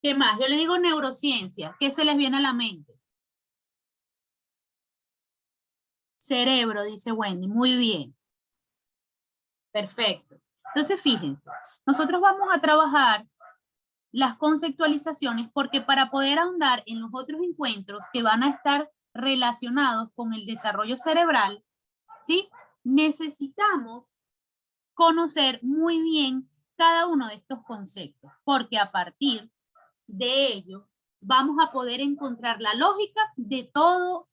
¿Qué más? Yo le digo neurociencia. ¿Qué se les viene a la mente? Cerebro, dice Wendy. Muy bien. Perfecto. Entonces, fíjense, nosotros vamos a trabajar las conceptualizaciones porque para poder ahondar en los otros encuentros que van a estar relacionados con el desarrollo cerebral, ¿sí? Necesitamos conocer muy bien cada uno de estos conceptos, porque a partir de ello vamos a poder encontrar la lógica de todos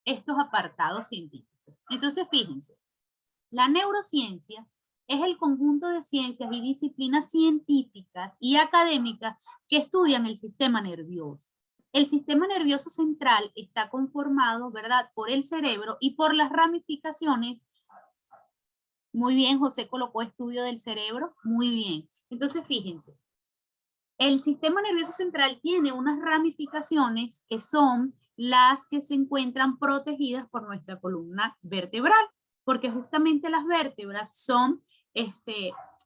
estos apartados científicos. Entonces, fíjense, la neurociencia es el conjunto de ciencias y disciplinas científicas y académicas que estudian el sistema nervioso. El sistema nervioso central está conformado, ¿verdad?, por el cerebro y por las ramificaciones. Muy bien, José colocó estudio del cerebro. Muy bien. Entonces, fíjense, el sistema nervioso central tiene unas ramificaciones que son las que se encuentran protegidas por nuestra columna vertebral, porque justamente las vértebras son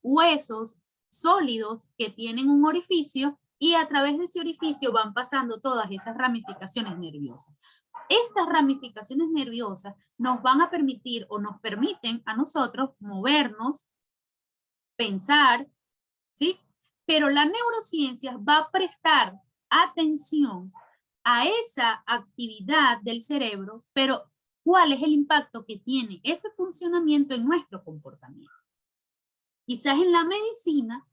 huesos sólidos que tienen un orificio y a través de ese orificio van pasando todas esas ramificaciones nerviosas. Estas ramificaciones nerviosas nos van a permitir o nos permiten a nosotros movernos, pensar, ¿sí? Pero la neurociencia va a prestar atención a esa actividad del cerebro, pero ¿cuál es el impacto que tiene ese funcionamiento en nuestro comportamiento? Quizás en la medicina,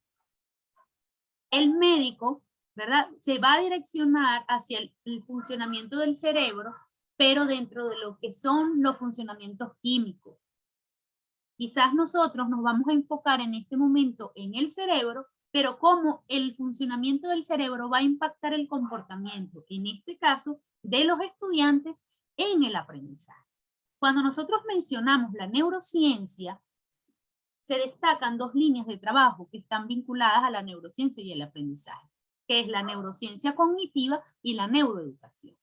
el médico, ¿verdad?, se va a direccionar hacia el funcionamiento del cerebro, pero dentro de lo que son los funcionamientos químicos. Quizás nosotros nos vamos a enfocar en este momento en el cerebro, pero cómo el funcionamiento del cerebro va a impactar el comportamiento, en este caso, de los estudiantes en el aprendizaje. Cuando nosotros mencionamos la neurociencia, se destacan dos líneas de trabajo que están vinculadas a la neurociencia y el aprendizaje, que es la neurociencia cognitiva y la neuroeducación.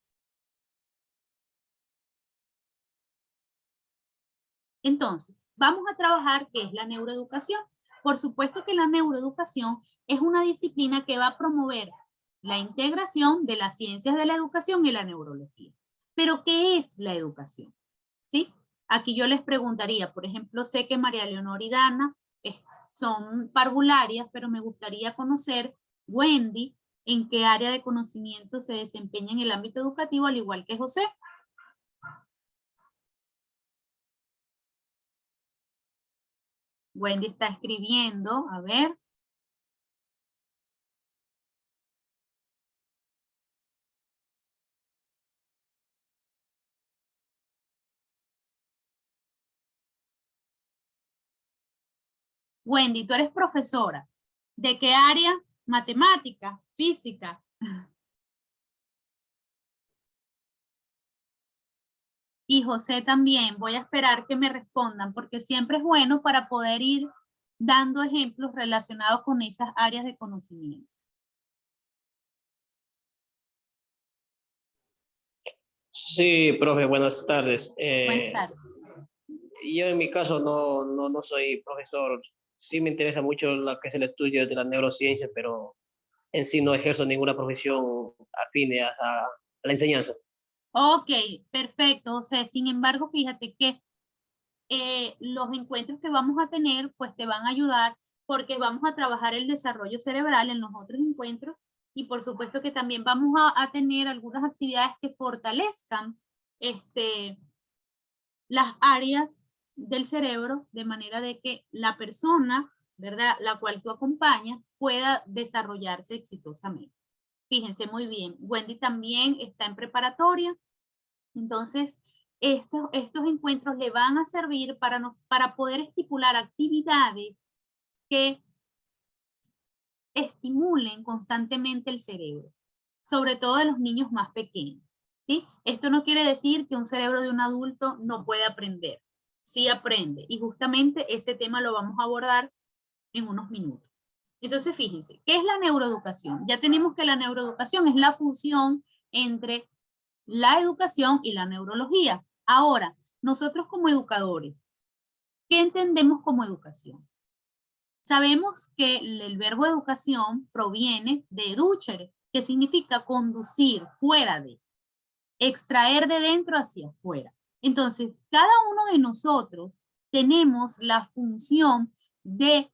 Entonces, vamos a trabajar qué es la neuroeducación. Por supuesto que la neuroeducación es una disciplina que va a promover la integración de las ciencias de la educación y la neurología. Pero, ¿qué es la educación? ¿Sí? Aquí yo les preguntaría, por ejemplo, sé que María Leonor y Dana son parvularias, pero me gustaría conocer, Wendy, en qué área de conocimiento se desempeña en el ámbito educativo, al igual que José. Wendy está escribiendo, a ver. Wendy, tú eres profesora. ¿De qué área? Matemática, física. Y José también. Voy a esperar que me respondan porque siempre es bueno para poder ir dando ejemplos relacionados con esas áreas de conocimiento. Sí, profe, buenas tardes. Buenas tardes. Yo en mi caso no soy profesor. Sí me interesa mucho lo que es el estudio de la neurociencia, pero en sí no ejerzo ninguna profesión afine a la enseñanza. Ok, perfecto. O sea, sin embargo, fíjate que los encuentros que vamos a tener, pues te van a ayudar porque vamos a trabajar el desarrollo cerebral en los otros encuentros y por supuesto que también vamos a tener algunas actividades que fortalezcan las áreas del cerebro de manera de que la persona, ¿verdad?, la cual tú acompañas pueda desarrollarse exitosamente. Fíjense muy bien, Wendy también está en preparatoria, entonces estos encuentros le van a servir para poder estipular actividades que estimulen constantemente el cerebro, sobre todo de los niños más pequeños, ¿sí? Esto no quiere decir que un cerebro de un adulto no puede aprender, sí aprende, y justamente ese tema lo vamos a abordar en unos minutos. Entonces, fíjense, ¿qué es la neuroeducación? Ya tenemos que la neuroeducación es la fusión entre la educación y la neurología. Ahora, nosotros como educadores, ¿qué entendemos como educación? Sabemos que el verbo educación proviene de educere, que significa conducir fuera de, extraer de dentro hacia afuera. Entonces, cada uno de nosotros tenemos la función de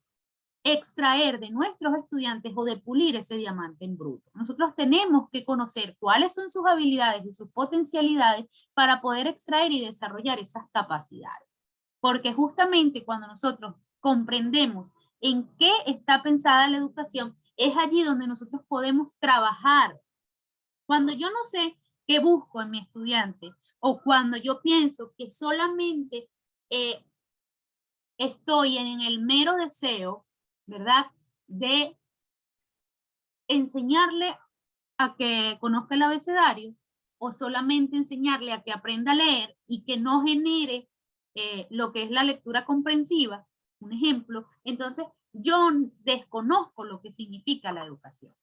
extraer de nuestros estudiantes o de pulir ese diamante en bruto. Nosotros tenemos que conocer cuáles son sus habilidades y sus potencialidades para poder extraer y desarrollar esas capacidades. Porque justamente cuando nosotros comprendemos en qué está pensada la educación, es allí donde nosotros podemos trabajar. Cuando yo no sé qué busco en mi estudiante o cuando yo pienso que solamente estoy en el mero deseo, ¿verdad?, de enseñarle a que conozca el abecedario o solamente enseñarle a que aprenda a leer y que no genere lo que es la lectura comprensiva, un ejemplo, entonces yo desconozco lo que significa la educación,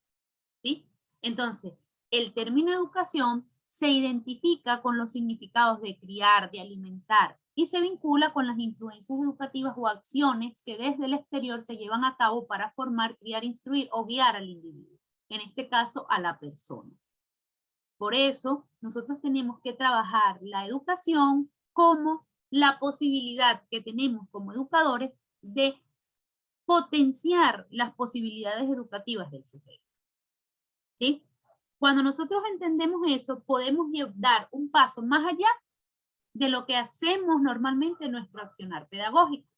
¿sí? Entonces, el término educación se identifica con los significados de criar, de alimentar, y se vincula con las influencias educativas o acciones que desde el exterior se llevan a cabo para formar, criar, instruir o guiar al individuo, en este caso a la persona. Por eso, nosotros tenemos que trabajar la educación como la posibilidad que tenemos como educadores de potenciar las posibilidades educativas del sujeto, ¿sí? Cuando nosotros entendemos eso, podemos dar un paso más allá de lo que hacemos normalmente en nuestro accionar pedagógico.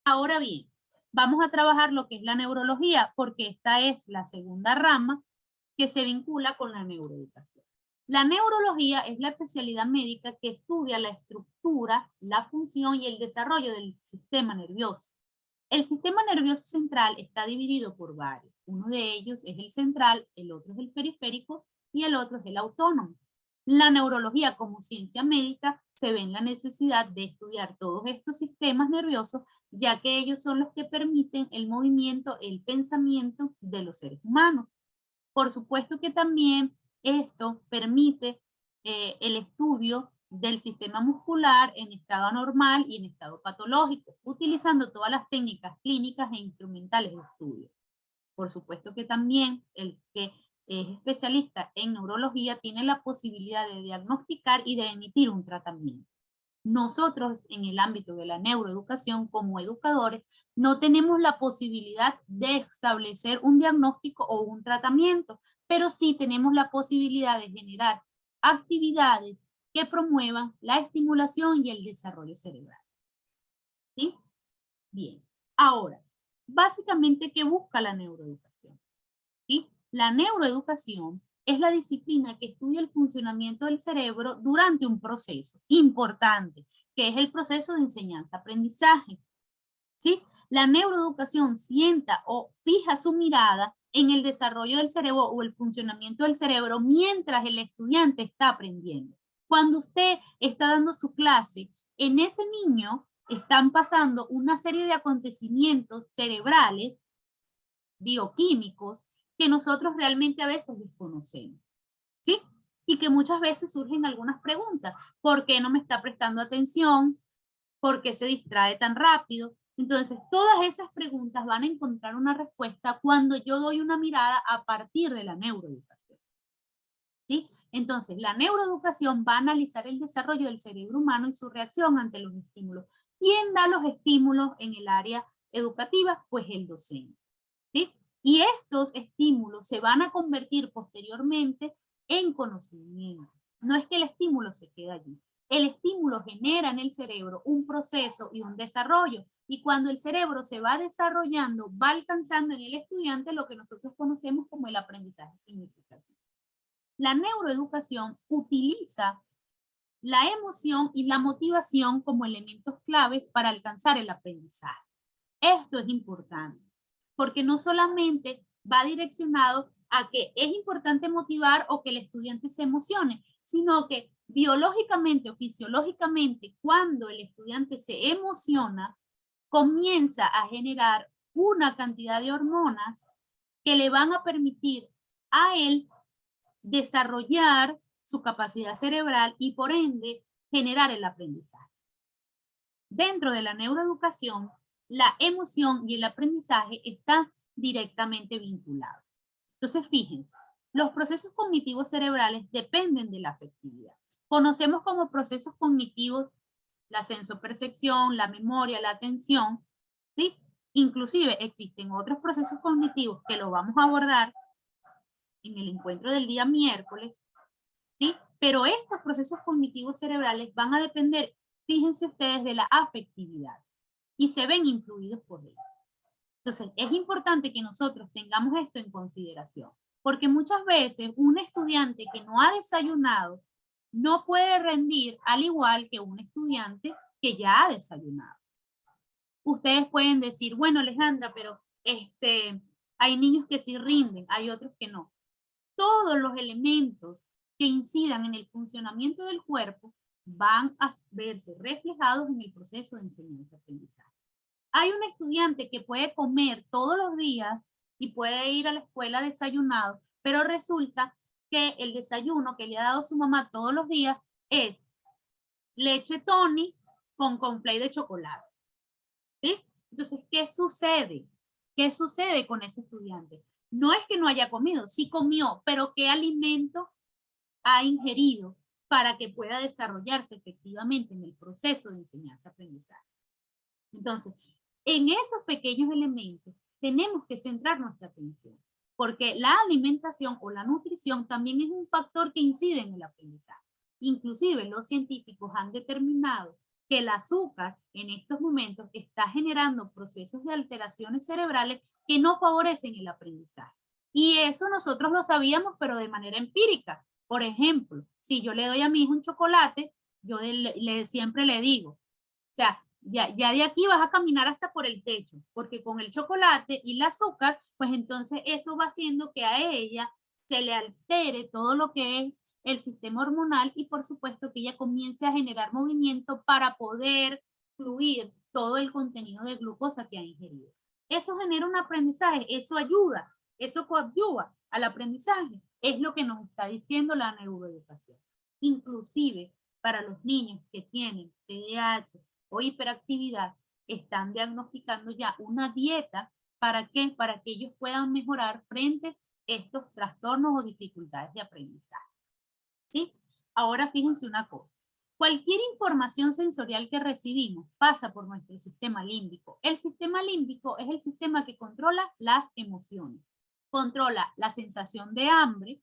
Ahora bien, vamos a trabajar lo que es la neurología, porque esta es la segunda rama que se vincula con la neuroeducación. La neurología es la especialidad médica que estudia la estructura, la función y el desarrollo del sistema nervioso. El sistema nervioso central está dividido por varios. Uno de ellos es el central, el otro es el periférico y el otro es el autónomo. La neurología como ciencia médica se ve en la necesidad de estudiar todos estos sistemas nerviosos, ya que ellos son los que permiten el movimiento, el pensamiento de los seres humanos. Por supuesto que también esto permite el estudio del sistema muscular en estado anormal y en estado patológico, utilizando todas las técnicas clínicas e instrumentales de estudio. Por supuesto que también el que es especialista en neurología tiene la posibilidad de diagnosticar y de emitir un tratamiento. Nosotros en el ámbito de la neuroeducación como educadores no tenemos la posibilidad de establecer un diagnóstico o un tratamiento, pero sí tenemos la posibilidad de generar actividades que promuevan la estimulación y el desarrollo cerebral. ¿Sí? Bien. Ahora, básicamente, ¿qué busca la neuroeducación? ¿Sí? La neuroeducación es la disciplina que estudia el funcionamiento del cerebro durante un proceso importante, que es el proceso de enseñanza-aprendizaje. ¿Sí? La neuroeducación sienta o fija su mirada en el desarrollo del cerebro o el funcionamiento del cerebro mientras el estudiante está aprendiendo. Cuando usted está dando su clase, en ese niño están pasando una serie de acontecimientos cerebrales, bioquímicos, que nosotros realmente a veces desconocemos, ¿sí? Y que muchas veces surgen algunas preguntas. ¿Por qué no me está prestando atención? ¿Por qué se distrae tan rápido? Entonces, todas esas preguntas van a encontrar una respuesta cuando yo doy una mirada a partir de la neuroeducación, ¿sí? Entonces, la neuroeducación va a analizar el desarrollo del cerebro humano y su reacción ante los estímulos. ¿Quién da los estímulos en el área educativa? Pues el docente, ¿sí? Y estos estímulos se van a convertir posteriormente en conocimiento. No es que el estímulo se quede allí. El estímulo genera en el cerebro un proceso y un desarrollo. Y cuando el cerebro se va desarrollando, va alcanzando en el estudiante lo que nosotros conocemos como el aprendizaje significativo. La neuroeducación utiliza la emoción y la motivación como elementos claves para alcanzar el aprendizaje. Esto es importante, porque no solamente va direccionado a que es importante motivar o que el estudiante se emocione, sino que biológicamente o fisiológicamente, cuando el estudiante se emociona, comienza a generar una cantidad de hormonas que le van a permitir a él desarrollar su capacidad cerebral y por ende generar el aprendizaje. Dentro de la neuroeducación la emoción y el aprendizaje están directamente vinculados. Entonces, fíjense, los procesos cognitivos cerebrales dependen de la afectividad. Conocemos como procesos cognitivos la sensopercepción, la memoria, la atención, ¿sí? Inclusive existen otros procesos cognitivos que lo vamos a abordar en el encuentro del día miércoles, ¿sí? Pero estos procesos cognitivos cerebrales van a depender, fíjense ustedes, de la afectividad y se ven influidos por ello. Entonces, es importante que nosotros tengamos esto en consideración, porque muchas veces un estudiante que no ha desayunado no puede rendir al igual que un estudiante que ya ha desayunado. Ustedes pueden decir, bueno, Alejandra, pero hay niños que sí rinden, hay otros que no. Todos los elementos que incidan en el funcionamiento del cuerpo van a verse reflejados en el proceso de enseñanza-aprendizaje. Hay un estudiante que puede comer todos los días y puede ir a la escuela desayunado, pero resulta que el desayuno que le ha dado su mamá todos los días es leche Tony con conflay de chocolate. ¿Sí? Entonces, ¿qué sucede? ¿Qué sucede con ese estudiante? No es que no haya comido, sí comió, pero ¿qué alimento ha ingerido para que pueda desarrollarse efectivamente en el proceso de enseñanza-aprendizaje? Entonces, en esos pequeños elementos tenemos que centrar nuestra atención, porque la alimentación o la nutrición también es un factor que incide en el aprendizaje. Inclusive los científicos han determinado que el azúcar en estos momentos está generando procesos de alteraciones cerebrales que no favorecen el aprendizaje. Y eso nosotros lo sabíamos, pero de manera empírica. Por ejemplo, si yo le doy a mi hijo un chocolate, yo siempre le digo, o sea, ya de aquí vas a caminar hasta por el techo, porque con el chocolate y el azúcar, pues entonces eso va haciendo que a ella se le altere todo lo que es el sistema hormonal y por supuesto que ella comience a generar movimiento para poder fluir todo el contenido de glucosa que ha ingerido. Eso genera un aprendizaje, eso ayuda, eso coadyuva al aprendizaje, es lo que nos está diciendo la neuroeducación. Inclusive para los niños que tienen TDAH o hiperactividad, están diagnosticando ya una dieta. ¿Para qué? Para que ellos puedan mejorar frente a estos trastornos o dificultades de aprendizaje. ¿Sí? Ahora fíjense una cosa. Cualquier información sensorial que recibimos pasa por nuestro sistema límbico. El sistema límbico es el sistema que controla las emociones. Controla la sensación de hambre.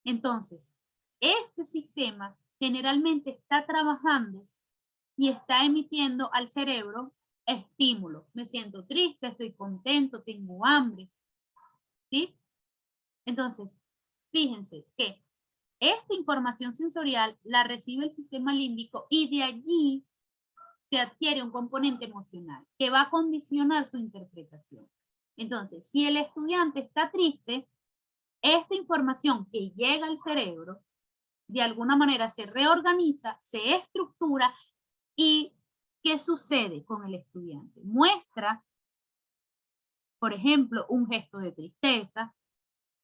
Entonces, este sistema generalmente está trabajando y está emitiendo al cerebro estímulos. Me siento triste, estoy contento, tengo hambre. ¿Sí? Entonces, fíjense que esta información sensorial la recibe el sistema límbico y de allí se adquiere un componente emocional que va a condicionar su interpretación. Entonces, si el estudiante está triste, esta información que llega al cerebro de alguna manera se reorganiza, se estructura y ¿qué sucede con el estudiante? Muestra, por ejemplo, un gesto de tristeza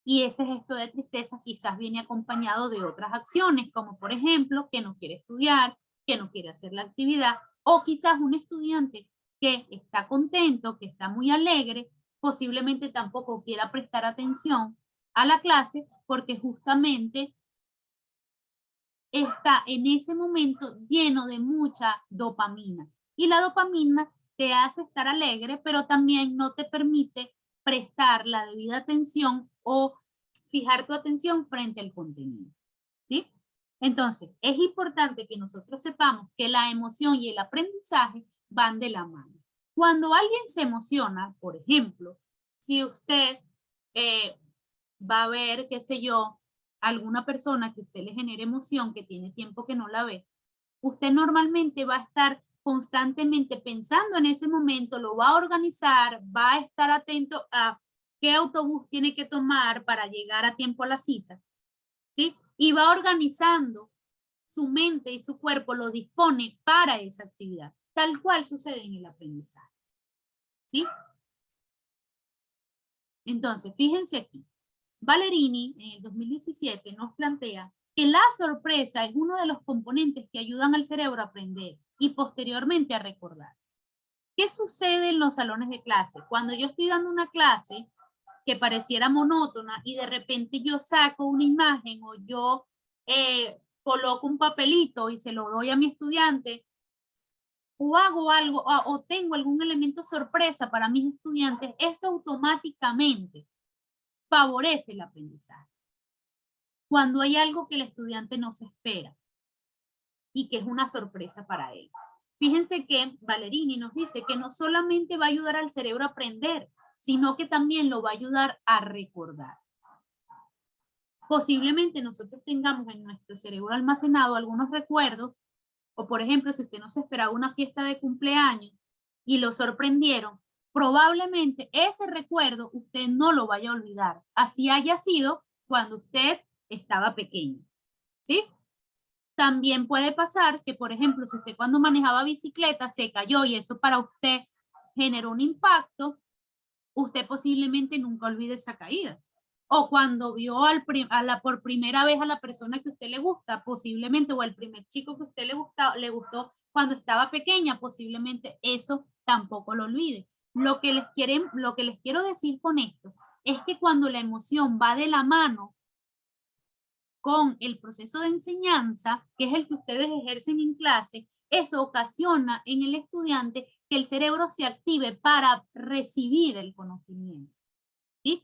y ese gesto de tristeza quizás viene acompañado de otras acciones, como por ejemplo, que no quiere estudiar, que no quiere hacer la actividad, o quizás un estudiante que está contento, que está muy alegre, posiblemente tampoco quiera prestar atención a la clase porque justamente está en ese momento lleno de mucha dopamina. Y la dopamina te hace estar alegre, pero también no te permite prestar la debida atención o fijar tu atención frente al contenido. ¿Sí? Entonces, es importante que nosotros sepamos que la emoción y el aprendizaje van de la mano. Cuando alguien se emociona, por ejemplo, si usted va a ver, qué sé yo, alguna persona que usted le genere emoción, que tiene tiempo que no la ve, usted normalmente va a estar constantemente pensando en ese momento, lo va a organizar, va a estar atento a qué autobús tiene que tomar para llegar a tiempo a la cita, ¿sí? Y va organizando su mente y su cuerpo, lo dispone para esa actividad, tal cual sucede en el aprendizaje, ¿sí? Entonces, fíjense aquí. Valerini, en el 2017, nos plantea que la sorpresa es uno de los componentes que ayudan al cerebro a aprender y posteriormente a recordar. ¿Qué sucede en los salones de clase? Cuando yo estoy dando una clase que pareciera monótona y de repente yo saco una imagen o yo coloco un papelito y se lo doy a mi estudiante, o hago algo o tengo algún elemento sorpresa para mis estudiantes, esto automáticamente favorece el aprendizaje. Cuando hay algo que el estudiante no se espera y que es una sorpresa para él. Fíjense que Valerini nos dice que no solamente va a ayudar al cerebro a aprender, sino que también lo va a ayudar a recordar. Posiblemente nosotros tengamos en nuestro cerebro almacenado algunos recuerdos, o por ejemplo, si usted no se esperaba una fiesta de cumpleaños y lo sorprendieron, probablemente ese recuerdo usted no lo vaya a olvidar, así haya sido cuando usted estaba pequeño, ¿sí? También puede pasar que, por ejemplo, si usted cuando manejaba bicicleta se cayó y eso para usted generó un impacto, usted posiblemente nunca olvide esa caída. O cuando vio por primera vez a la persona que a usted le gusta, posiblemente, o al primer chico que a usted le gustó cuando estaba pequeña, posiblemente eso tampoco lo olvide. Lo que les quiero decir con esto es que cuando la emoción va de la mano con el proceso de enseñanza, que es el que ustedes ejercen en clase, eso ocasiona en el estudiante que el cerebro se active para recibir el conocimiento. ¿Sí?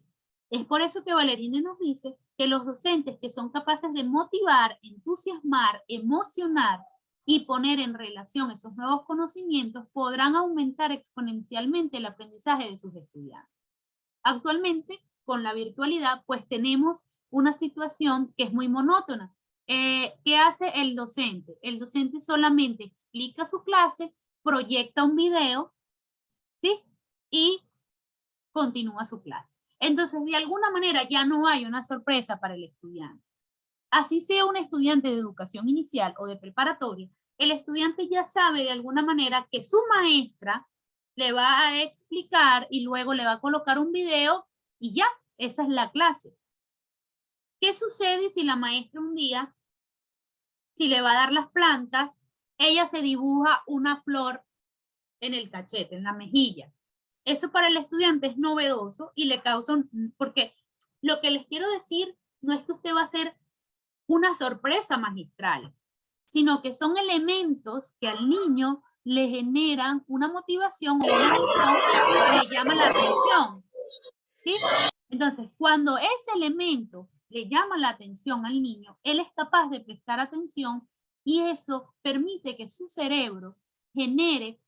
Es por eso que Valerini nos dice que los docentes que son capaces de motivar, entusiasmar, emocionar y poner en relación esos nuevos conocimientos podrán aumentar exponencialmente el aprendizaje de sus estudiantes. Actualmente, con la virtualidad, pues tenemos una situación que es muy monótona. ¿Qué hace el docente? El docente solamente explica su clase, proyecta un video, ¿sí? Y continúa su clase. Entonces, de alguna manera ya no hay una sorpresa para el estudiante. Así sea un estudiante de educación inicial o de preparatoria, el estudiante ya sabe de alguna manera que su maestra le va a explicar y luego le va a colocar un video y ya, esa es la clase. ¿Qué sucede si la maestra un día, si le va a dar las plantas, ella se dibuja una flor en el cachete, en la mejilla? Eso para el estudiante es novedoso y le causa, porque lo que les quiero decir no es que usted va a hacer una sorpresa magistral, sino que son elementos que al niño le generan una motivación o una emoción o le llama la atención, ¿sí? Entonces, cuando ese elemento le llama la atención al niño, él es capaz de prestar atención y eso permite que su cerebro genere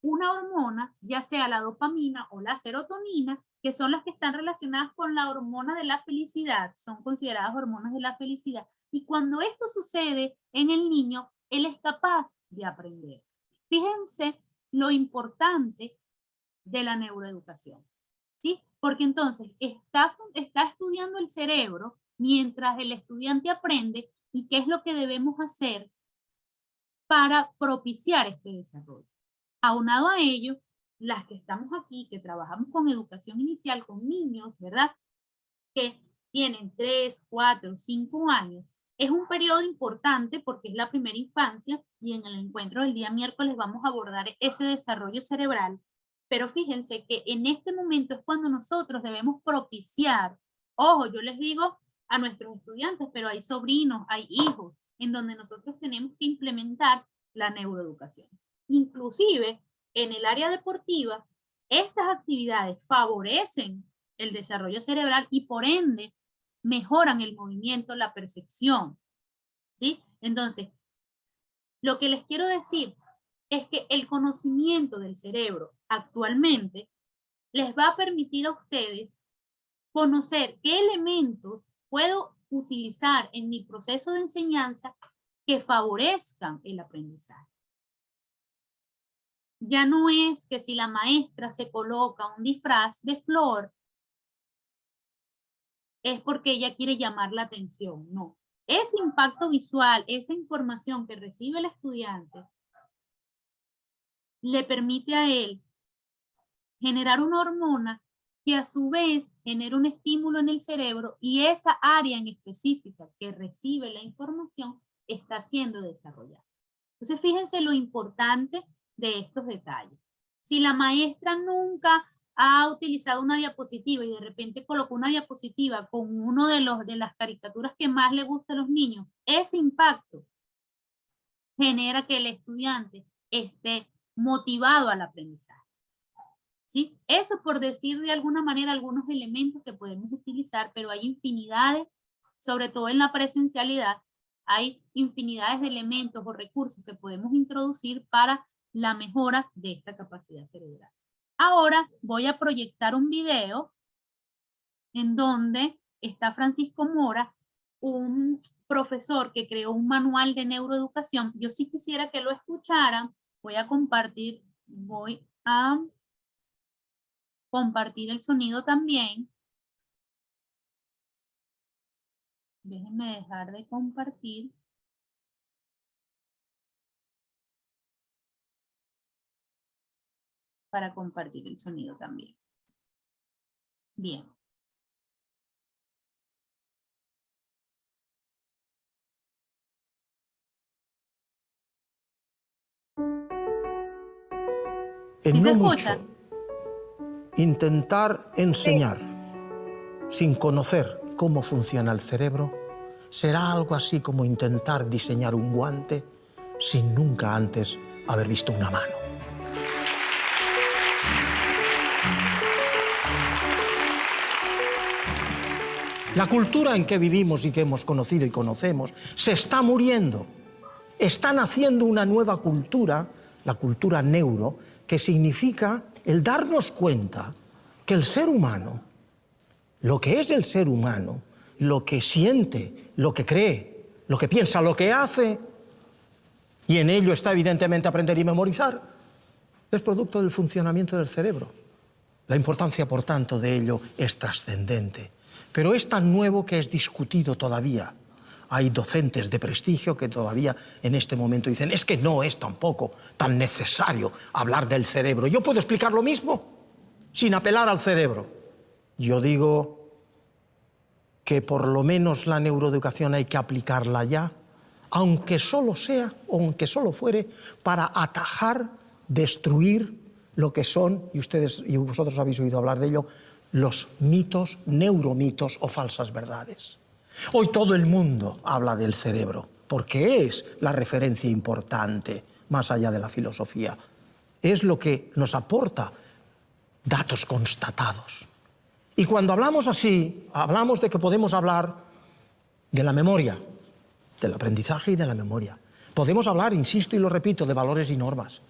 una hormona, ya sea la dopamina o la serotonina, que son las que están relacionadas con la hormona de la felicidad, son consideradas hormonas de la felicidad. Y cuando esto sucede en el niño, él es capaz de aprender. Fíjense lo importante de la neuroeducación, ¿sí? Porque entonces está estudiando el cerebro mientras el estudiante aprende y qué es lo que debemos hacer para propiciar este desarrollo. Aunado a ello, las que estamos aquí, que trabajamos con educación inicial, con niños, ¿verdad? Que tienen 3, 4, 5 años, es un periodo importante porque es la primera infancia y en el encuentro del día miércoles vamos a abordar ese desarrollo cerebral. Pero fíjense que en este momento es cuando nosotros debemos propiciar, ojo, yo les digo a nuestros estudiantes, pero hay sobrinos, hay hijos, en donde nosotros tenemos que implementar la neuroeducación. Inclusive en el área deportiva, estas actividades favorecen el desarrollo cerebral y por ende mejoran el movimiento, la percepción, ¿sí? Entonces, lo que les quiero decir es que el conocimiento del cerebro actualmente les va a permitir a ustedes conocer qué elementos puedo utilizar en mi proceso de enseñanza que favorezcan el aprendizaje. Ya no es que si la maestra se coloca un disfraz de flor, es porque ella quiere llamar la atención, no. Ese impacto visual, esa información que recibe el estudiante, le permite a él generar una hormona que a su vez genera un estímulo en el cerebro y esa área en específica que recibe la información está siendo desarrollada. Entonces, fíjense lo importante de estos detalles. Si la maestra nunca ha utilizado una diapositiva y de repente colocó una diapositiva con uno de las caricaturas que más le gusta a los niños, ese impacto genera que el estudiante esté motivado al aprendizaje. ¿Sí? Eso por decir de alguna manera algunos elementos que podemos utilizar, pero hay infinidades, sobre todo en la presencialidad, hay infinidades de elementos o recursos que podemos introducir para la mejora de esta capacidad cerebral. Ahora voy a proyectar un video en donde está Francisco Mora, un profesor que creó un manual de neuroeducación. Yo sí quisiera que lo escucharan. Voy a compartir el sonido también. Déjenme dejar de compartir. Para compartir el sonido también. Bien. En ¿Sí se no escucha? mucho, intentar enseñar sin conocer cómo funciona el cerebro será algo así como intentar diseñar un guante sin nunca antes haber visto una mano. La cultura en que vivimos y que hemos conocido y conocemos se está muriendo. Está naciendo una nueva cultura, la cultura neuro, que significa el darnos cuenta que el ser humano, lo que es el ser humano, lo que siente, lo que cree, lo que piensa, lo que hace, y en ello está evidentemente aprender y memorizar, es producto del funcionamiento del cerebro. La importancia, por tanto, de ello es trascendente. Pero es tan nuevo que es discutido todavía. Hay docentes de prestigio que todavía en este momento dicen es que no es tampoco tan necesario hablar del cerebro. Yo puedo explicar lo mismo sin apelar al cerebro. Yo digo que por lo menos la neuroeducación hay que aplicarla ya, aunque solo sea, o aunque solo fuere, para atajar, destruir lo que son, y ustedes y vosotros habéis oído hablar de ello, los mitos, neuromitos o falsas verdades. Hoy todo el mundo habla del cerebro, porque es la referencia importante, más allá de la filosofía. Es lo que nos aporta datos constatados. Y cuando hablamos así, hablamos de que podemos hablar de la memoria, del aprendizaje y de la memoria. Podemos hablar, insisto y lo repito, de valores y normas.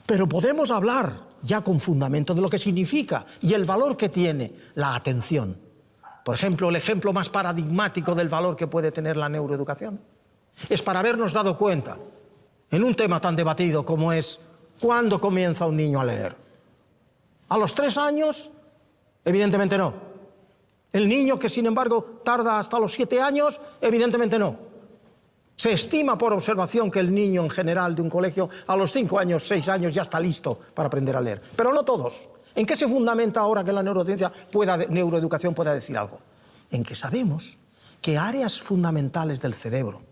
Pero podemos hablar ya con fundamento de lo que significa y el valor que tiene la atención. Por ejemplo, el ejemplo más paradigmático del valor que puede tener la neuroeducación es para habernos dado cuenta, en un tema tan debatido como es ¿cuándo comienza un niño a leer? ¿A los 3 años? Evidentemente no. ¿El niño que sin embargo tarda hasta los 7 años? Evidentemente no. Se estima por observación que el niño en general de un colegio a los 5 años, 6 años ya está listo para aprender a leer. Pero no todos. ¿En qué se fundamenta ahora que la neuroeducación pueda decir algo? En que sabemos que áreas fundamentales del cerebro,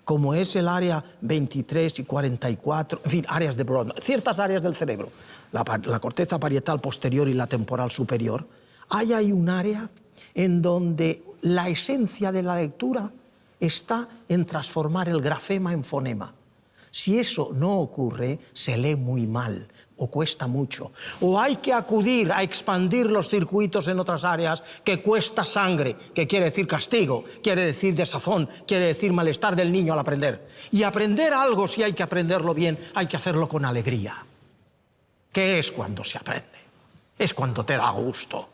como es el área 23 y 44, en fin, áreas de Broad, ciertas áreas del cerebro, la corteza parietal posterior y la temporal superior, hay ahí un área en donde la esencia de la lectura está en transformar el grafema en fonema. Si eso no ocurre, se lee muy mal o cuesta mucho. O hay que acudir a expandir los circuitos en otras áreas que cuesta sangre, que quiere decir castigo, quiere decir desazón, quiere decir malestar del niño al aprender. Y aprender algo, si hay que aprenderlo bien, hay que hacerlo con alegría. ¿Qué es cuando se aprende? Es cuando te da gusto.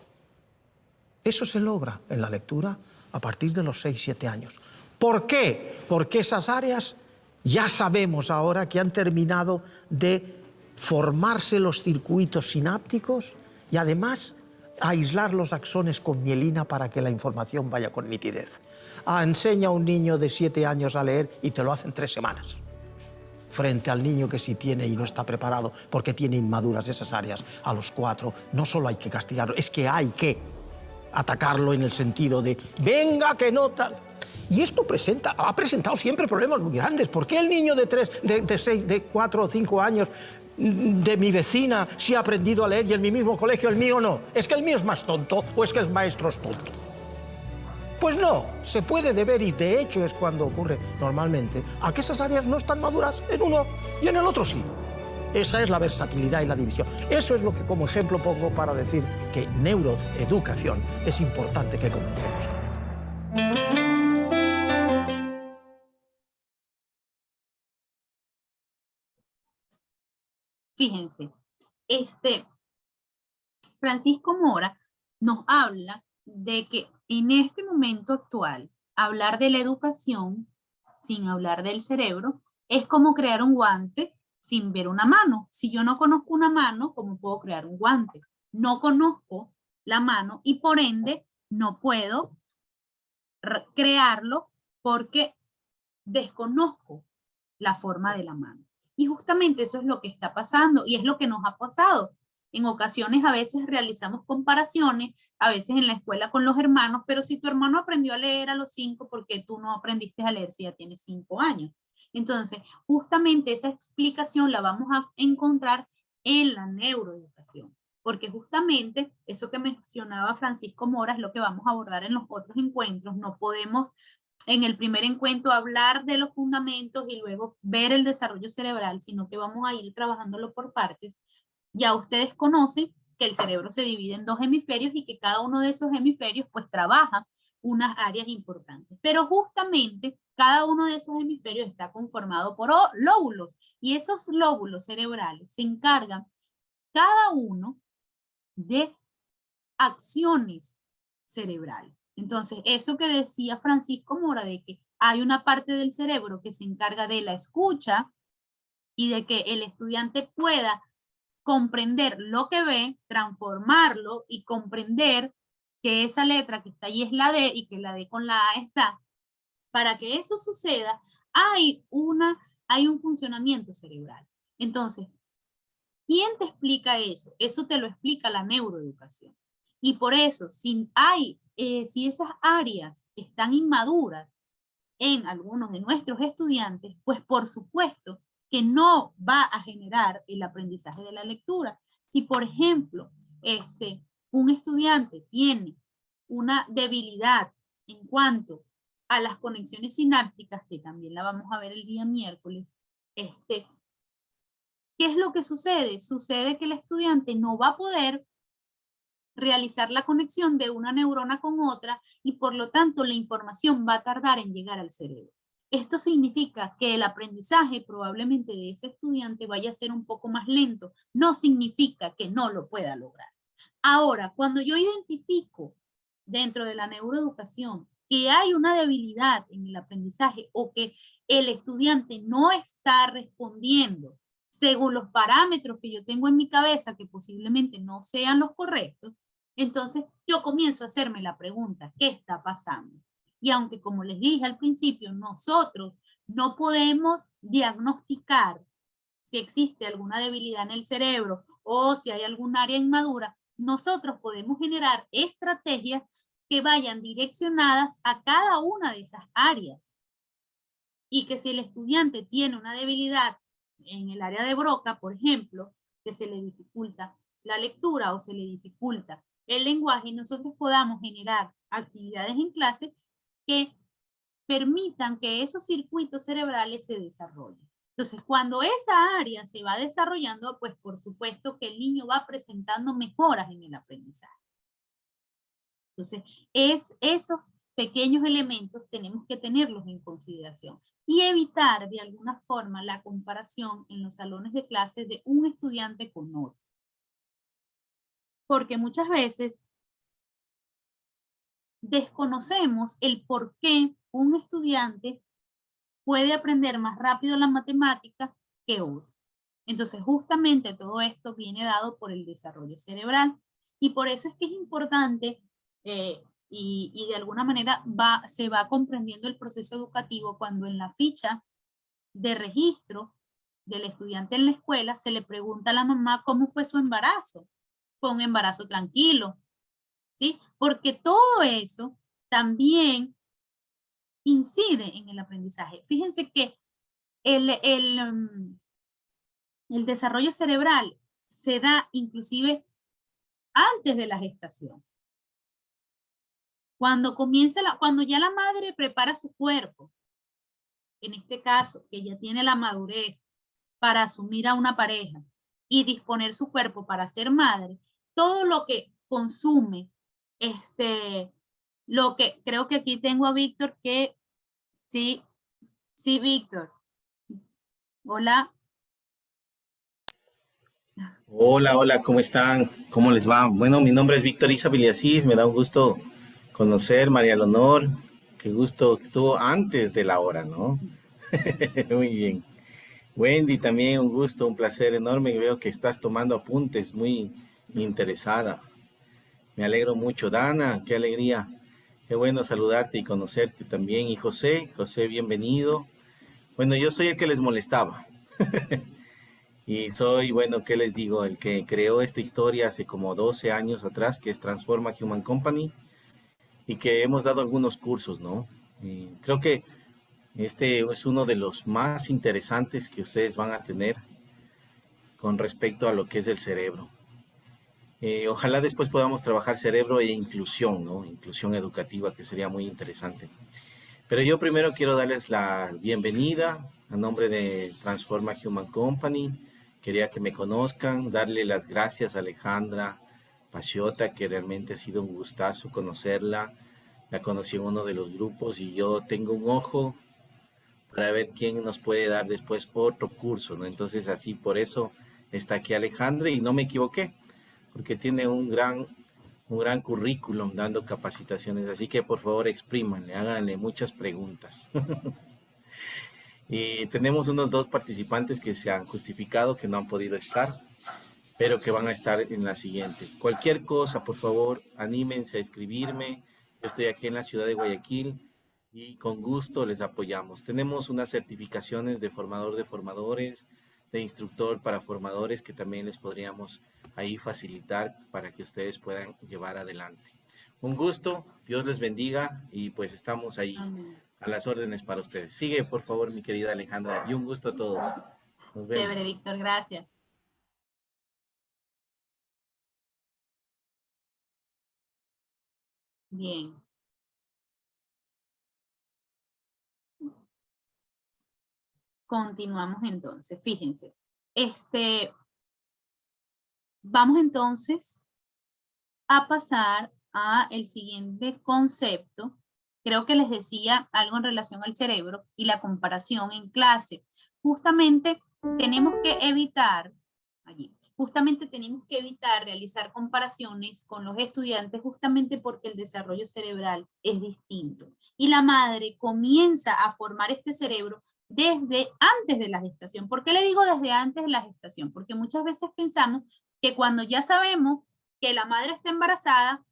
Eso se logra en la lectura a partir de los 6-7 años. ¿Por qué? Porque esas áreas ya sabemos ahora que han terminado de formarse los circuitos sinápticos y además aislar los axones con mielina para que la información vaya con nitidez. Enseña a un niño de 7 años a leer y te lo hace en 3 semanas. Frente al niño que sí tiene y no está preparado porque tiene inmaduras esas áreas a los 4, no solo hay que castigarlo, es que hay que atacarlo en el sentido de venga que no tal. Y esto ha presentado siempre problemas muy grandes. ¿Por qué el niño de 6, de 4 o 5 años de mi vecina sí ha aprendido a leer y en mi mismo colegio el mío no? ¿Es que el mío es más tonto o es que el maestro es tonto? Pues no, se puede deber, y de hecho es cuando ocurre normalmente, a que esas áreas no están maduras en uno y en el otro sí. Esa es la versatilidad y la división. Eso es lo que como ejemplo pongo para decir que neuroeducación es importante que comencemos. Fíjense, Francisco Mora nos habla de que en este momento actual, hablar de la educación sin hablar del cerebro es como crear un guante sin ver una mano. Si yo no conozco una mano, ¿cómo puedo crear un guante? No conozco la mano y por ende no puedo crearlo porque desconozco la forma de la mano. Y justamente eso es lo que está pasando y es lo que nos ha pasado. En ocasiones a veces realizamos comparaciones, a veces en la escuela con los hermanos, pero si tu hermano aprendió a leer a los 5, ¿por qué tú no aprendiste a leer si ya tienes 5 años? Entonces, justamente esa explicación la vamos a encontrar en la neuroeducación, porque justamente eso que mencionaba Francisco Mora es lo que vamos a abordar en los otros encuentros. No podemos en el primer encuentro hablar de los fundamentos y luego ver el desarrollo cerebral, sino que vamos a ir trabajándolo por partes. Ya ustedes conocen que el cerebro se divide en 2 hemisferios y que cada uno de esos hemisferios pues trabaja unas áreas importantes. Pero justamente cada uno de esos hemisferios está conformado por lóbulos y esos lóbulos cerebrales se encargan cada uno de acciones cerebrales. Entonces, eso que decía Francisco Mora de que hay una parte del cerebro que se encarga de la escucha y de que el estudiante pueda comprender lo que ve, transformarlo y comprender que esa letra que está ahí es la D y que la D con la A está. Para que eso suceda, hay un funcionamiento cerebral. Entonces, ¿quién te explica eso? Eso te lo explica la neuroeducación. Y por eso, si esas áreas están inmaduras en algunos de nuestros estudiantes, pues por supuesto que no va a generar el aprendizaje de la lectura. Si, por ejemplo, un estudiante tiene una debilidad en cuanto a las conexiones sinápticas, que también la vamos a ver el día miércoles, ¿qué es lo que sucede? Sucede que el estudiante no va a poder realizar la conexión de una neurona con otra y por lo tanto la información va a tardar en llegar al cerebro. Esto significa que el aprendizaje probablemente de ese estudiante vaya a ser un poco más lento. No significa que no lo pueda lograr. Ahora, cuando yo identifico dentro de la neuroeducación que hay una debilidad en el aprendizaje o que el estudiante no está respondiendo según los parámetros que yo tengo en mi cabeza, que posiblemente no sean los correctos, entonces yo comienzo a hacerme la pregunta, ¿qué está pasando? Y aunque como les dije al principio, nosotros no podemos diagnosticar si existe alguna debilidad en el cerebro o si hay algún área inmadura, nosotros podemos generar estrategias que vayan direccionadas a cada una de esas áreas. Y que si el estudiante tiene una debilidad en el área de Broca, por ejemplo, que se le dificulta la lectura o se le dificulta el lenguaje, nosotros podamos generar actividades en clase que permitan que esos circuitos cerebrales se desarrollen. Entonces, cuando esa área se va desarrollando, pues por supuesto que el niño va presentando mejoras en el aprendizaje. Entonces, esos pequeños elementos tenemos que tenerlos en consideración y evitar de alguna forma la comparación en los salones de clases de un estudiante con otro. Porque muchas veces desconocemos el por qué un estudiante puede aprender más rápido la matemática que otro. Entonces, justamente todo esto viene dado por el desarrollo cerebral y por eso es que es importante y de alguna manera se va comprendiendo el proceso educativo cuando en la ficha de registro del estudiante en la escuela se le pregunta a la mamá cómo fue su embarazo. Fue un embarazo tranquilo, ¿sí? Porque todo eso también incide en el aprendizaje. Fíjense que el desarrollo cerebral se da inclusive antes de la gestación. Cuando cuando ya la madre prepara su cuerpo, en este caso, que ya tiene la madurez para asumir a una pareja y disponer su cuerpo para ser madre, todo lo que consume, lo que creo que aquí tengo a Víctor que, sí, Víctor. Hola. Hola, hola, ¿cómo están? ¿Cómo les va? Bueno, mi nombre es Víctor Isa Villasís, me da un gusto conocer María Leonor, qué gusto que estuvo antes de la hora, ¿no? Muy bien. Wendy, también un gusto, un placer enorme, veo que estás tomando apuntes, muy interesada. Me alegro mucho. Dana, qué alegría, qué bueno saludarte y conocerte también. Y José, bienvenido. Bueno, yo soy el que les molestaba. Y soy, bueno, ¿qué les digo? El que creó esta historia hace como 12 años atrás, que es Transforma Human Company, y que hemos dado algunos cursos, ¿no? Y creo que este es uno de los más interesantes que ustedes van a tener con respecto a lo que es el cerebro. Ojalá después podamos trabajar cerebro e inclusión, ¿no? Inclusión educativa, que sería muy interesante. Pero yo primero quiero darles la bienvenida a nombre de Transforma Human Company. Quería que me conozcan, darle las gracias a Alejandra Paciota, que realmente ha sido un gustazo conocerla. La conocí en uno de los grupos y yo tengo un ojo para ver quién nos puede dar después otro curso, ¿no? Entonces así por eso está aquí Alejandra y no me equivoqué, porque tiene un gran currículum dando capacitaciones, así que por favor exprímanle, háganle muchas preguntas. Y tenemos unos 2 participantes que se han justificado, que no han podido estar, pero que van a estar en la siguiente. Cualquier cosa, por favor, anímense a escribirme. Yo estoy aquí en la ciudad de Guayaquil y con gusto les apoyamos. Tenemos unas certificaciones de formador de formadores, de instructor para formadores que también les podríamos ahí facilitar para que ustedes puedan llevar adelante. Un gusto, Dios les bendiga y pues estamos ahí a las órdenes para ustedes. Sigue, por favor, mi querida Alejandra, y un gusto a todos. Nos vemos. Chévere, Víctor, gracias. Bien. Continuamos entonces, fíjense. Vamos entonces a pasar a el siguiente concepto. Creo que les decía algo en relación al cerebro y la comparación en clase. Justamente tenemos que evitar realizar comparaciones con los estudiantes justamente porque el desarrollo cerebral es distinto. Y la madre comienza a formar este cerebro desde antes de la gestación. ¿Por qué le digo desde antes de la gestación? Porque muchas veces pensamos que cuando ya sabemos que la madre está embarazada,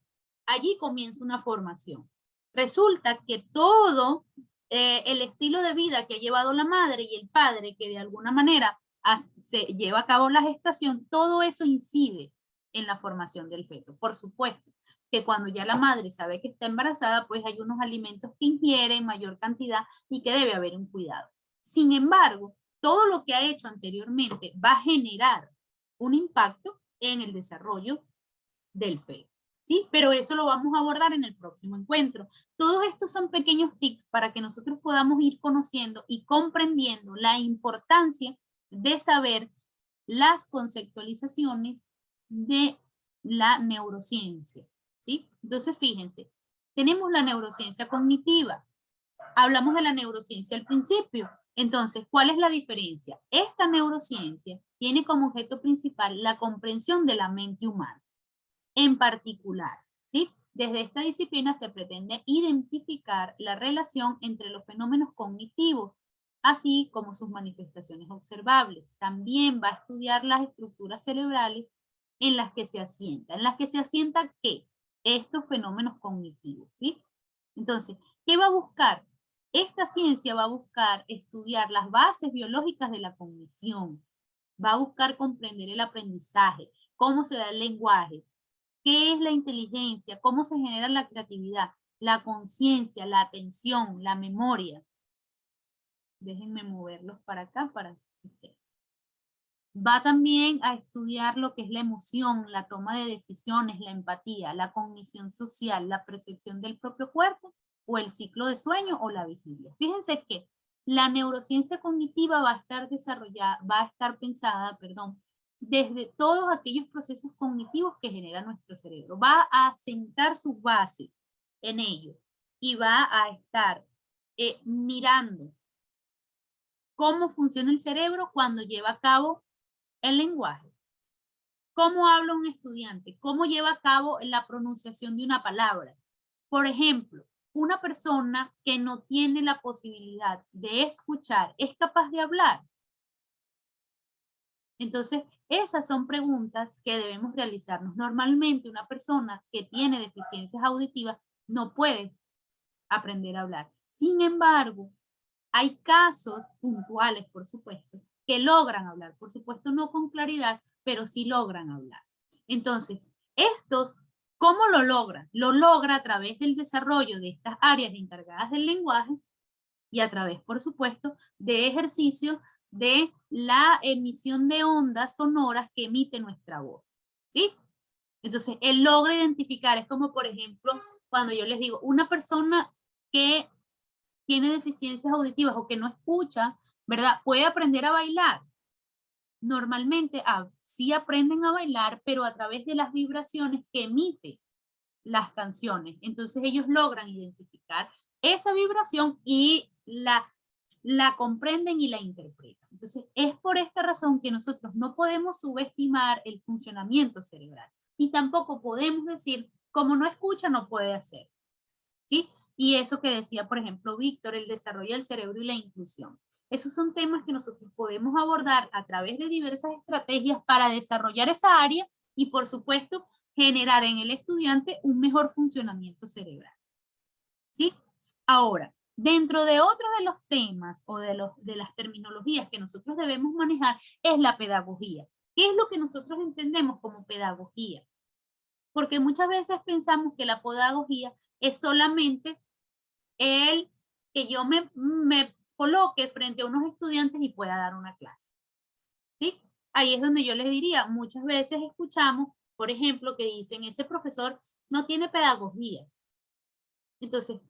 allí comienza una formación. Resulta que todo el estilo de vida que ha llevado la madre y el padre, que de alguna manera se lleva a cabo la gestación, todo eso incide en la formación del feto. Por supuesto que cuando ya la madre sabe que está embarazada, pues hay unos alimentos que ingiere en mayor cantidad y que debe haber un cuidado. Sin embargo, todo lo que ha hecho anteriormente va a generar un impacto en el desarrollo del feto, ¿sí? Pero eso lo vamos a abordar en el próximo encuentro. Todos estos son pequeños tips para que nosotros podamos ir conociendo y comprendiendo la importancia de saber las conceptualizaciones de la neurociencia, ¿sí? Entonces, fíjense, tenemos la neurociencia cognitiva. Hablamos de la neurociencia al principio. Entonces, ¿cuál es la diferencia? Esta neurociencia tiene como objeto principal la comprensión de la mente humana. En particular, ¿sí? Desde esta disciplina se pretende identificar la relación entre los fenómenos cognitivos, así como sus manifestaciones observables. También va a estudiar las estructuras cerebrales en las que se asienta. ¿En las que se asienta qué? Estos fenómenos cognitivos, ¿sí? Entonces, ¿qué va a buscar? Esta ciencia va a buscar estudiar las bases biológicas de la cognición. Va a buscar comprender el aprendizaje, cómo se da el lenguaje, qué es la inteligencia, cómo se genera la creatividad. la conciencia, la atención, la memoria. Déjenme moverlos para acá para que va también a estudiar lo que es la emoción, la toma de decisiones, la empatía, la cognición social, la percepción del propio cuerpo o el ciclo de sueño o la vigilia. Fíjense que la neurociencia cognitiva va a estar desarrollada, va a estar pensada, perdón, desde todos aquellos procesos cognitivos que genera nuestro cerebro. Va a sentar sus bases en ello y va a estar mirando cómo funciona el cerebro cuando lleva a cabo el lenguaje. ¿Cómo habla un estudiante? ¿Cómo lleva a cabo la pronunciación de una palabra? Por ejemplo, una persona que no tiene la posibilidad de escuchar, ¿es capaz de hablar? Entonces, esas son preguntas que debemos realizarnos. Normalmente, una persona que tiene deficiencias auditivas no puede aprender a hablar. Sin embargo, hay casos puntuales, por supuesto, que logran hablar, por supuesto no con claridad, pero sí logran hablar. Entonces, estos, ¿cómo lo logran? Lo logra a través del desarrollo de estas áreas encargadas del lenguaje y a través, por supuesto, de ejercicios de la emisión de ondas sonoras que emite nuestra voz, ¿sí? Entonces, él logra identificar, es como, por ejemplo, cuando yo les digo, una persona que tiene deficiencias auditivas o que no escucha, ¿verdad? Puede aprender a bailar. Normalmente sí aprenden a bailar, pero a través de las vibraciones que emite las canciones. Entonces ellos logran identificar esa vibración y la comprenden y la interpretan. Entonces es por esta razón que nosotros no podemos subestimar el funcionamiento cerebral y tampoco podemos decir, como no escucha, no puede hacer, ¿sí? Y eso que decía, por ejemplo, Víctor, el desarrollo del cerebro y la inclusión. Esos son temas que nosotros podemos abordar a través de diversas estrategias para desarrollar esa área y, por supuesto, generar en el estudiante un mejor funcionamiento cerebral, ¿sí? Ahora, dentro de otros de los temas o de las terminologías que nosotros debemos manejar es la pedagogía. ¿Qué es lo que nosotros entendemos como pedagogía? Porque muchas veces pensamos que la pedagogía es solamente el que yo me coloque frente a unos estudiantes y pueda dar una clase, ¿sí? Ahí es donde yo les diría, muchas veces escuchamos, por ejemplo, que dicen, ese profesor no tiene pedagogía. Entonces,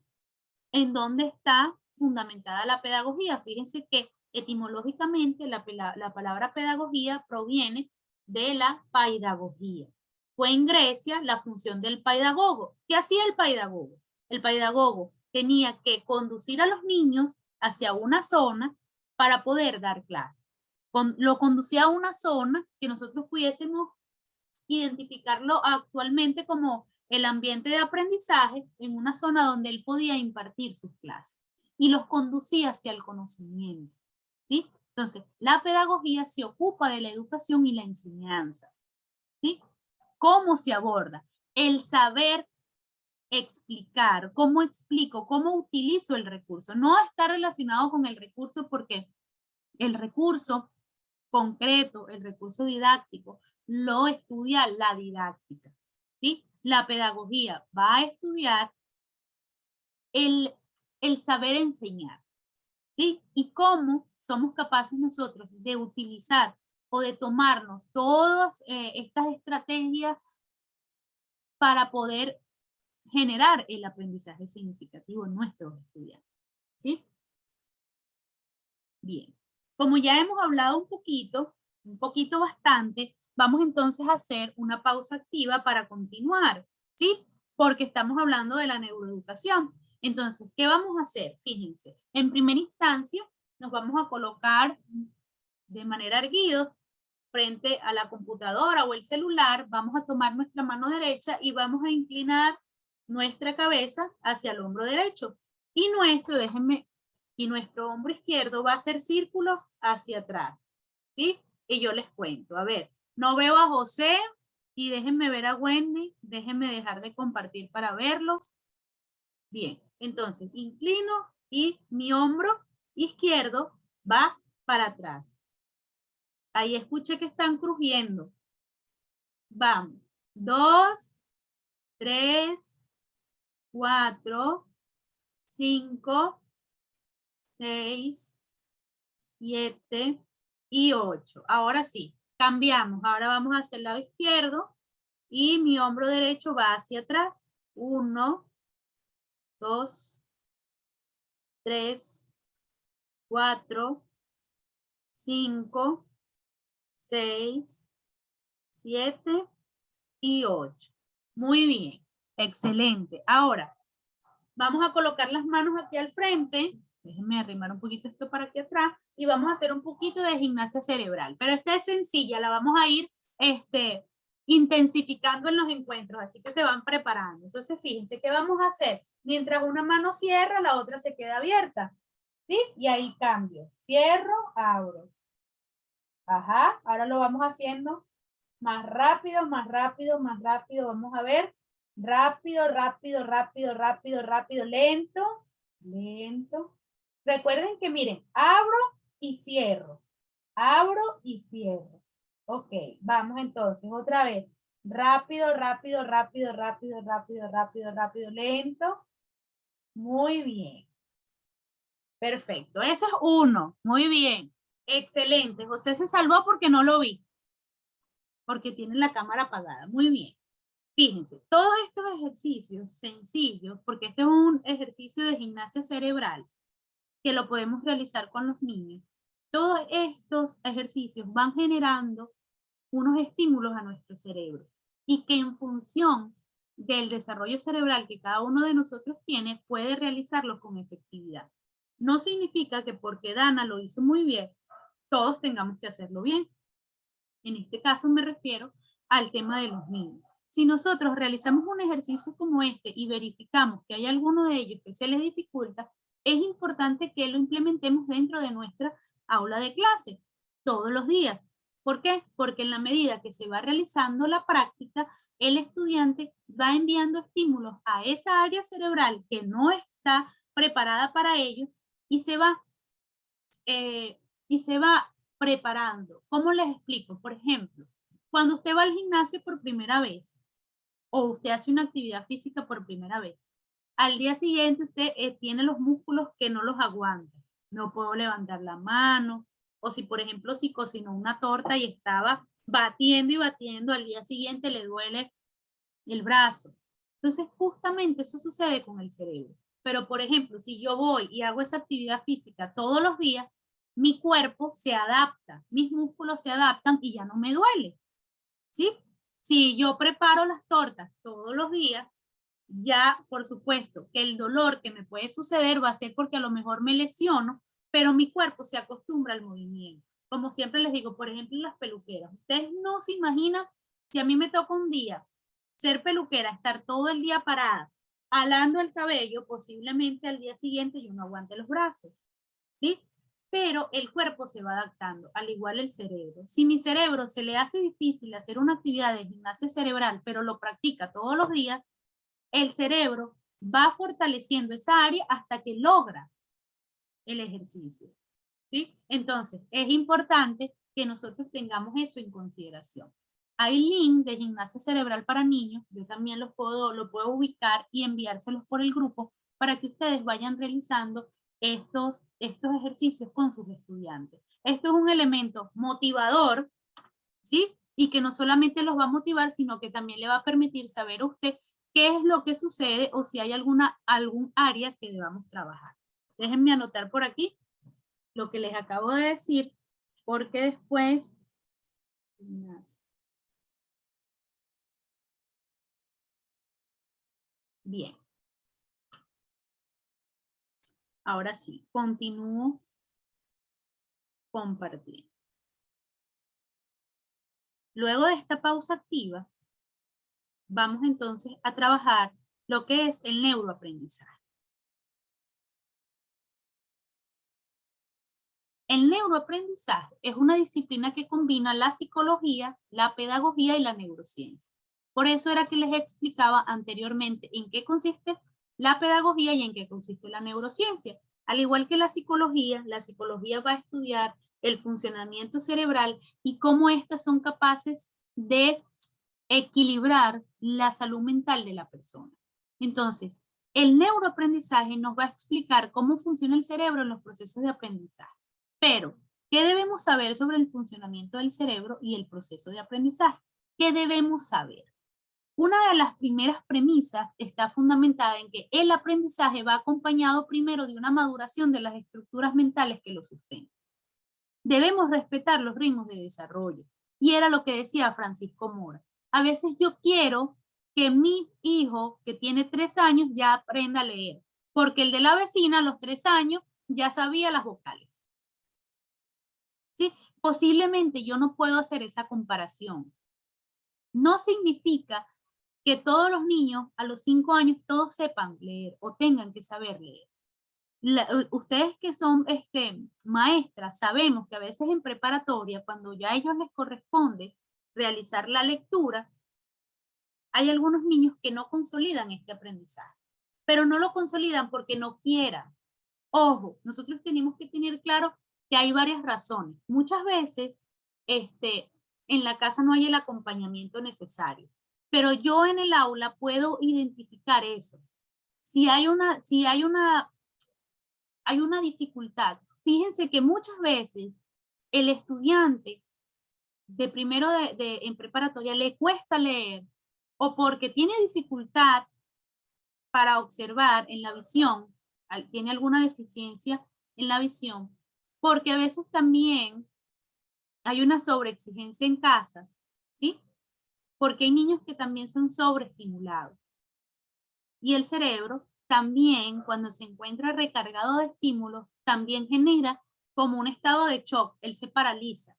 ¿en dónde está fundamentada la pedagogía? Fíjense que etimológicamente la palabra pedagogía proviene de la paidagogía. Fue en Grecia la función del pedagogo. ¿Qué hacía el pedagogo? El pedagogo tenía que conducir a los niños hacia una zona para poder dar clase. Lo conducía a una zona que nosotros pudiésemos identificarlo actualmente como el ambiente de aprendizaje en una zona donde él podía impartir sus clases y los conducía hacia el conocimiento, ¿sí? Entonces, la pedagogía se ocupa de la educación y la enseñanza, ¿sí? ¿Cómo se aborda? El saber explicar, cómo explico, cómo utilizo el recurso. No está relacionado con el recurso porque el recurso concreto, el recurso didáctico, lo estudia la didáctica, ¿sí? La pedagogía va a estudiar el saber enseñar, ¿sí? Y cómo somos capaces nosotros de utilizar o de tomarnos todas estas estrategias para poder generar el aprendizaje significativo en nuestros estudiantes, ¿sí? Bien, como ya hemos hablado un poquito bastante, vamos entonces a hacer una pausa activa para continuar, ¿sí? Porque estamos hablando de la neuroeducación. Entonces, ¿qué vamos a hacer? Fíjense, en primera instancia nos vamos a colocar de manera erguidos frente a la computadora o el celular, vamos a tomar nuestra mano derecha y vamos a inclinar nuestra cabeza hacia el hombro derecho. Y nuestro hombro izquierdo va a hacer círculos hacia atrás, ¿sí? Y yo les cuento, a ver, no veo a José y déjenme ver a Wendy, déjenme dejar de compartir para verlos. Bien, entonces inclino y mi hombro izquierdo va para atrás. Ahí escuché que están crujiendo. Vamos, 2, 3, 4, 5, 6, 7 y 8. Ahora sí, cambiamos. Ahora vamos hacia el lado izquierdo y mi hombro derecho va hacia atrás. 1, 2, 3, 4, 5, 6, 7 y 8. Muy bien, excelente. Ahora, vamos a colocar las manos aquí al frente. Déjenme arrimar un poquito esto para aquí atrás y vamos a hacer un poquito de gimnasia cerebral. Pero esta es sencilla, la vamos a ir intensificando en los encuentros, así que se van preparando. Entonces, fíjense qué vamos a hacer. Mientras una mano cierra, la otra se queda abierta. ¿Sí? Y ahí cambio. Cierro, abro. Ajá, ahora lo vamos haciendo más rápido, más rápido, más rápido. Vamos a ver. Rápido, rápido, rápido, rápido, rápido. Lento, lento. Recuerden que miren, abro y cierro. Abro y cierro. Ok, vamos entonces otra vez. Rápido, rápido, rápido, rápido, rápido, rápido, rápido, lento. Muy bien. Perfecto, ese es uno. Muy bien. Excelente. José se salvó porque no lo vi. Porque tiene la cámara apagada. Muy bien. Fíjense, todos estos ejercicios sencillos, porque este es un ejercicio de gimnasia cerebral que lo podemos realizar con los niños. Todos estos ejercicios van generando unos estímulos a nuestro cerebro y que en función del desarrollo cerebral que cada uno de nosotros tiene, puede realizarlo con efectividad. No significa que porque Dana lo hizo muy bien, todos tengamos que hacerlo bien. En este caso me refiero al tema de los niños. Si nosotros realizamos un ejercicio como este y verificamos que hay alguno de ellos que se les dificulta, es importante que lo implementemos dentro de nuestra aula de clase todos los días. ¿Por qué? Porque en la medida que se va realizando la práctica, el estudiante va enviando estímulos a esa área cerebral que no está preparada para ello y se va preparando. ¿Cómo les explico? Por ejemplo, cuando usted va al gimnasio por primera vez o usted hace una actividad física por primera vez, al día siguiente usted tiene los músculos que no los aguanta. No puedo levantar la mano. O si, por ejemplo, si cocinó una torta y estaba batiendo y batiendo, al día siguiente le duele el brazo. Entonces, justamente eso sucede con el cerebro. Pero, por ejemplo, si yo voy y hago esa actividad física todos los días, mi cuerpo se adapta, mis músculos se adaptan y ya no me duele. ¿Sí? Si yo preparo las tortas todos los días, ya, por supuesto, que el dolor que me puede suceder va a ser porque a lo mejor me lesiono, pero mi cuerpo se acostumbra al movimiento. Como siempre les digo, por ejemplo, las peluqueras. Ustedes no se imaginan si a mí me toca un día ser peluquera, estar todo el día parada, alando el cabello, posiblemente al día siguiente yo no aguante los brazos, ¿sí? Pero el cuerpo se va adaptando, al igual el cerebro. Si mi cerebro se le hace difícil hacer una actividad de gimnasia cerebral, pero lo practica todos los días, el cerebro va fortaleciendo esa área hasta que logra el ejercicio, ¿sí? Entonces, es importante que nosotros tengamos eso en consideración. Hay links de gimnasia cerebral para niños, yo también lo puedo ubicar y enviárselos por el grupo para que ustedes vayan realizando estos ejercicios con sus estudiantes. Esto es un elemento motivador, ¿sí? Y que no solamente los va a motivar, sino que también le va a permitir saber a usted qué es lo que sucede o si hay algún área que debamos trabajar. Déjenme anotar por aquí lo que les acabo de decir, porque después... Bien. Ahora sí, continúo compartiendo. Luego de esta pausa activa, vamos entonces a trabajar lo que es el neuroaprendizaje. El neuroaprendizaje es una disciplina que combina la psicología, la pedagogía y la neurociencia. Por eso era que les explicaba anteriormente en qué consiste la pedagogía y en qué consiste la neurociencia. Al igual que la psicología va a estudiar el funcionamiento cerebral y cómo éstas son capaces de equilibrar la salud mental de la persona. Entonces, El neuroaprendizaje nos va a explicar cómo funciona el cerebro en los procesos de aprendizaje. Pero, ¿qué debemos saber sobre el funcionamiento del cerebro y el proceso de aprendizaje? ¿Qué debemos saber? Una de las primeras premisas está fundamentada en que el aprendizaje va acompañado primero de una maduración de las estructuras mentales que lo sustentan. Debemos respetar los ritmos de desarrollo. Y era lo que decía Francisco Mora. A veces yo quiero que mi hijo, que tiene 3 años, ya aprenda a leer, porque el de la vecina a los 3 años ya sabía las vocales. ¿Sí? Posiblemente yo no puedo hacer esa comparación. No significa que todos los niños a los 5 años todos sepan leer o tengan que saber leer. Ustedes que son maestras, sabemos que a veces en preparatoria, cuando ya a ellos les corresponde realizar la lectura, hay algunos niños que no consolidan este aprendizaje, pero no lo consolidan porque no quieran. Ojo, nosotros tenemos que tener claro que hay varias razones. Muchas veces en la casa no hay el acompañamiento necesario, pero yo en el aula puedo identificar eso. Si hay una dificultad, fíjense que muchas veces el estudiante de primero en preparatoria le cuesta leer o porque tiene dificultad para observar en la visión, tiene alguna deficiencia en la visión, porque a veces también hay una sobreexigencia en casa, ¿sí? Porque hay niños que también son sobreestimulados. Y el cerebro también, cuando se encuentra recargado de estímulos, también genera como un estado de shock, él se paraliza.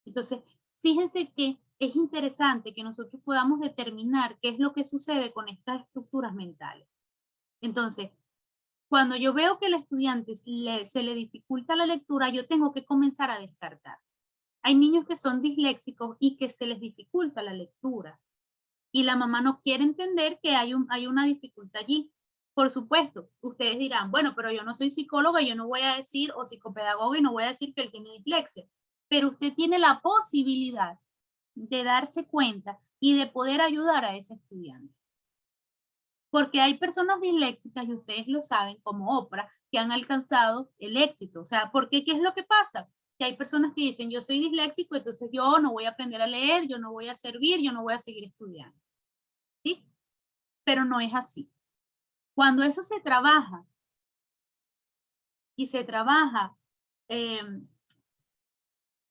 Entonces, fíjense que es interesante que nosotros podamos determinar qué es lo que sucede con estas estructuras mentales. Entonces, cuando yo veo que al estudiante se le dificulta la lectura, yo tengo que comenzar a descartar. Hay niños que son disléxicos y que se les dificulta la lectura. Y la mamá no quiere entender que hay una dificultad allí. Por supuesto, ustedes dirán, bueno, pero yo no soy psicóloga, yo no voy a decir, o psicopedagoga, y no voy a decir que él tiene dislexia. Pero usted tiene la posibilidad de darse cuenta y de poder ayudar a ese estudiante. Porque hay personas disléxicas, y ustedes lo saben, como Oprah, que han alcanzado el éxito. O sea, ¿por qué? ¿Qué es lo que pasa? Que hay personas que dicen, yo soy disléxico, entonces yo no voy a aprender a leer, yo no voy a servir, yo no voy a seguir estudiando. ¿Sí? Pero no es así. Cuando eso se trabaja, y se trabaja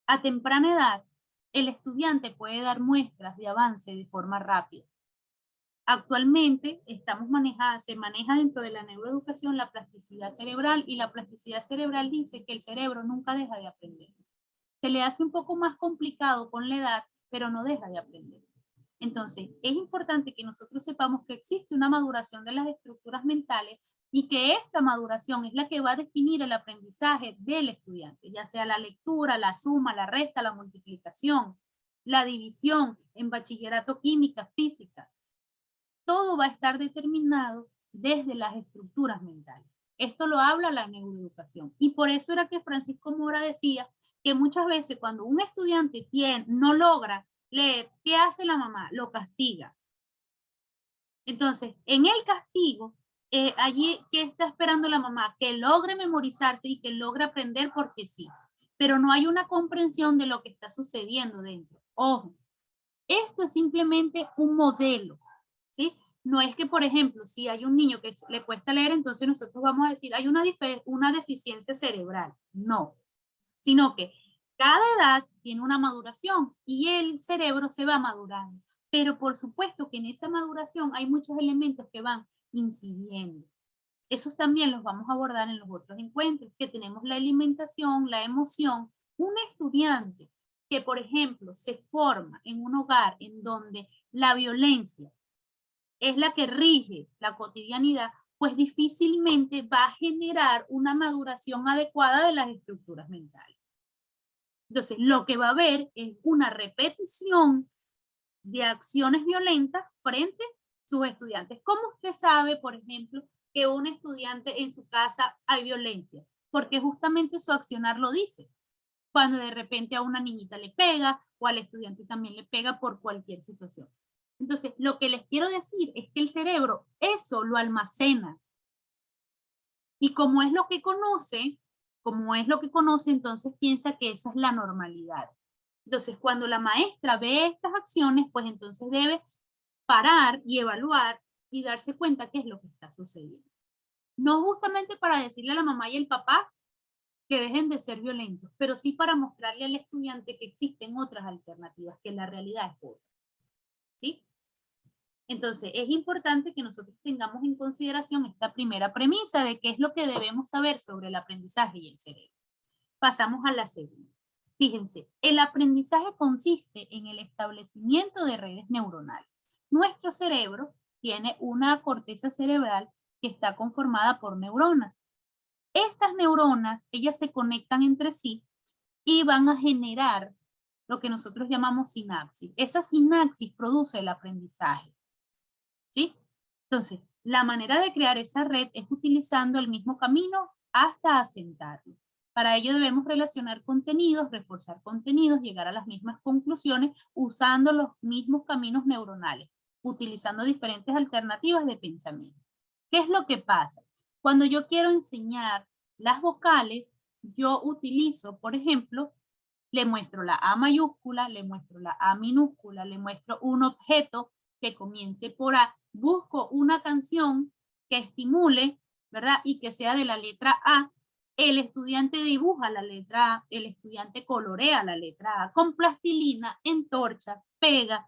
a temprana edad, el estudiante puede dar muestras de avance de forma rápida. Actualmente se maneja dentro de la neuroeducación la plasticidad cerebral, y la plasticidad cerebral dice que el cerebro nunca deja de aprender. Se le hace un poco más complicado con la edad, pero no deja de aprender. Entonces, es importante que nosotros sepamos que existe una maduración de las estructuras mentales y que esta maduración es la que va a definir el aprendizaje del estudiante, ya sea la lectura, la suma, la resta, la multiplicación, la división en bachillerato, química, física. Todo va a estar determinado desde las estructuras mentales. Esto lo habla la neuroeducación. Y por eso era que Francisco Mora decía que muchas veces cuando un estudiante no logra leer, ¿qué hace la mamá? Lo castiga. Entonces, en el castigo, allí, ¿qué está esperando la mamá? Que logre memorizarse y que logre aprender porque sí. Pero no hay una comprensión de lo que está sucediendo dentro. Ojo, esto es simplemente un modelo, ¿sí? No es que, por ejemplo, si hay un niño que le cuesta leer, entonces nosotros vamos a decir, hay una deficiencia cerebral. No, sino que cada edad tiene una maduración y el cerebro se va madurando. Pero por supuesto que en esa maduración hay muchos elementos que van incidiendo. Esos también los vamos a abordar en los otros encuentros, que tenemos la alimentación, la emoción. Un estudiante que, por ejemplo, se forma en un hogar en donde la violencia es la que rige la cotidianidad, pues difícilmente va a generar una maduración adecuada de las estructuras mentales. Entonces, lo que va a haber es una repetición de acciones violentas frente a sus estudiantes. ¿Cómo usted sabe, por ejemplo, que un estudiante en su casa hay violencia? Porque justamente su accionar lo dice. Cuando de repente a una niñita le pega o al estudiante también le pega por cualquier situación. Entonces, lo que les quiero decir es que el cerebro eso lo almacena. Y como es lo que conoce, entonces piensa que esa es la normalidad. Entonces, cuando la maestra ve estas acciones, pues entonces debe parar y evaluar y darse cuenta qué es lo que está sucediendo. No justamente para decirle a la mamá y el papá que dejen de ser violentos, pero sí para mostrarle al estudiante que existen otras alternativas, que la realidad es otra. ¿Sí? Entonces, es importante que nosotros tengamos en consideración esta primera premisa de qué es lo que debemos saber sobre el aprendizaje y el cerebro. Pasamos a la segunda. Fíjense, el aprendizaje consiste en el establecimiento de redes neuronales. Nuestro cerebro tiene una corteza cerebral que está conformada por neuronas. Estas neuronas, ellas se conectan entre sí y van a generar lo que nosotros llamamos sinapsis. Esa sinapsis produce el aprendizaje. ¿Sí? Entonces, la manera de crear esa red es utilizando el mismo camino hasta asentarlo. Para ello debemos relacionar contenidos, reforzar contenidos, llegar a las mismas conclusiones usando los mismos caminos neuronales, utilizando diferentes alternativas de pensamiento. ¿Qué es lo que pasa? Cuando yo quiero enseñar las vocales, yo utilizo, por ejemplo, le muestro la A mayúscula, le muestro la A minúscula, le muestro un objeto que comience por A, busco una canción que estimule, ¿verdad? Y que sea de la letra A. El estudiante dibuja la letra A, el estudiante colorea la letra A con plastilina, entorcha, pega,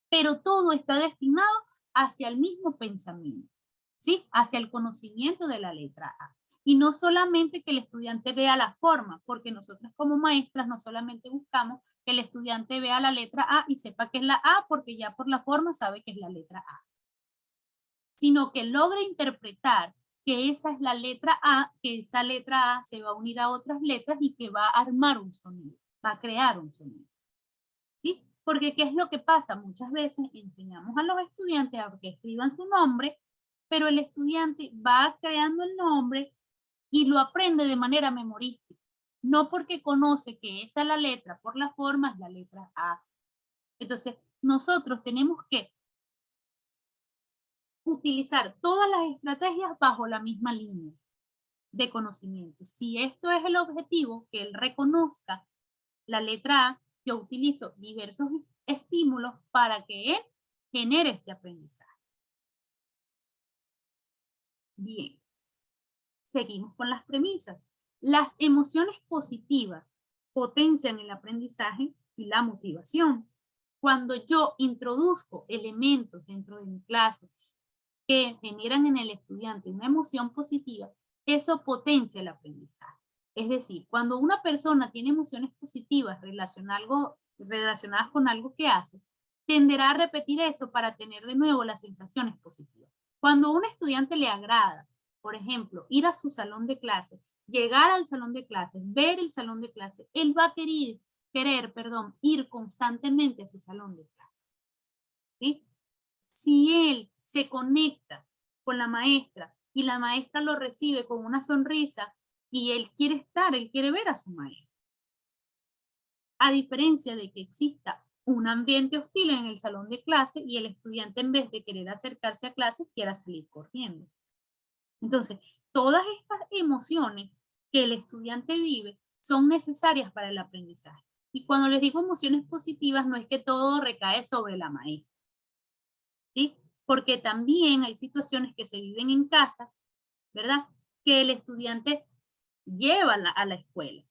pero todo está destinado hacia el mismo pensamiento, ¿sí? Hacia el conocimiento de la letra A. Y no solamente que el estudiante vea la forma, porque nosotros como maestras no solamente buscamos que el estudiante vea la letra A y sepa que es la A, porque ya por la forma sabe que es la letra A, sino que logre interpretar que esa es la letra A, que esa letra A se va a unir a otras letras y que va a armar un sonido, va a crear un sonido. ¿Sí? Porque ¿qué es lo que pasa? Muchas veces enseñamos a los estudiantes a que escriban su nombre, pero el estudiante va creando el nombre y lo aprende de manera memorística. No porque conoce que esa es la letra, por la forma es la letra A. Entonces, nosotros tenemos que utilizar todas las estrategias bajo la misma línea de conocimiento. Si esto es el objetivo, que él reconozca la letra A, yo utilizo diversos estímulos para que él genere este aprendizaje. Bien, seguimos con las premisas. Las emociones positivas potencian el aprendizaje y la motivación. Cuando yo introduzco elementos dentro de mi clase que generan en el estudiante una emoción positiva, eso potencia el aprendizaje. Es decir, cuando una persona tiene emociones positivas relacionadas con algo que hace, tenderá a repetir eso para tener de nuevo las sensaciones positivas. Cuando a un estudiante le agrada, por ejemplo, ir a su salón de clases, llegar al salón de clases, ver el salón de clases, él va a querer ir constantemente a su salón de clases. ¿Sí? Si él se conecta con la maestra y la maestra lo recibe con una sonrisa y él quiere ver a su maestra. A diferencia de que exista un ambiente hostil en el salón de clase y el estudiante en vez de querer acercarse a clase quiera salir corriendo. Entonces, todas estas emociones que el estudiante vive son necesarias para el aprendizaje. Y cuando les digo emociones positivas, no es que todo recae sobre la maestra, ¿sí? Porque también hay situaciones que se viven en casa, ¿verdad? Que el estudiante lleva a la escuela,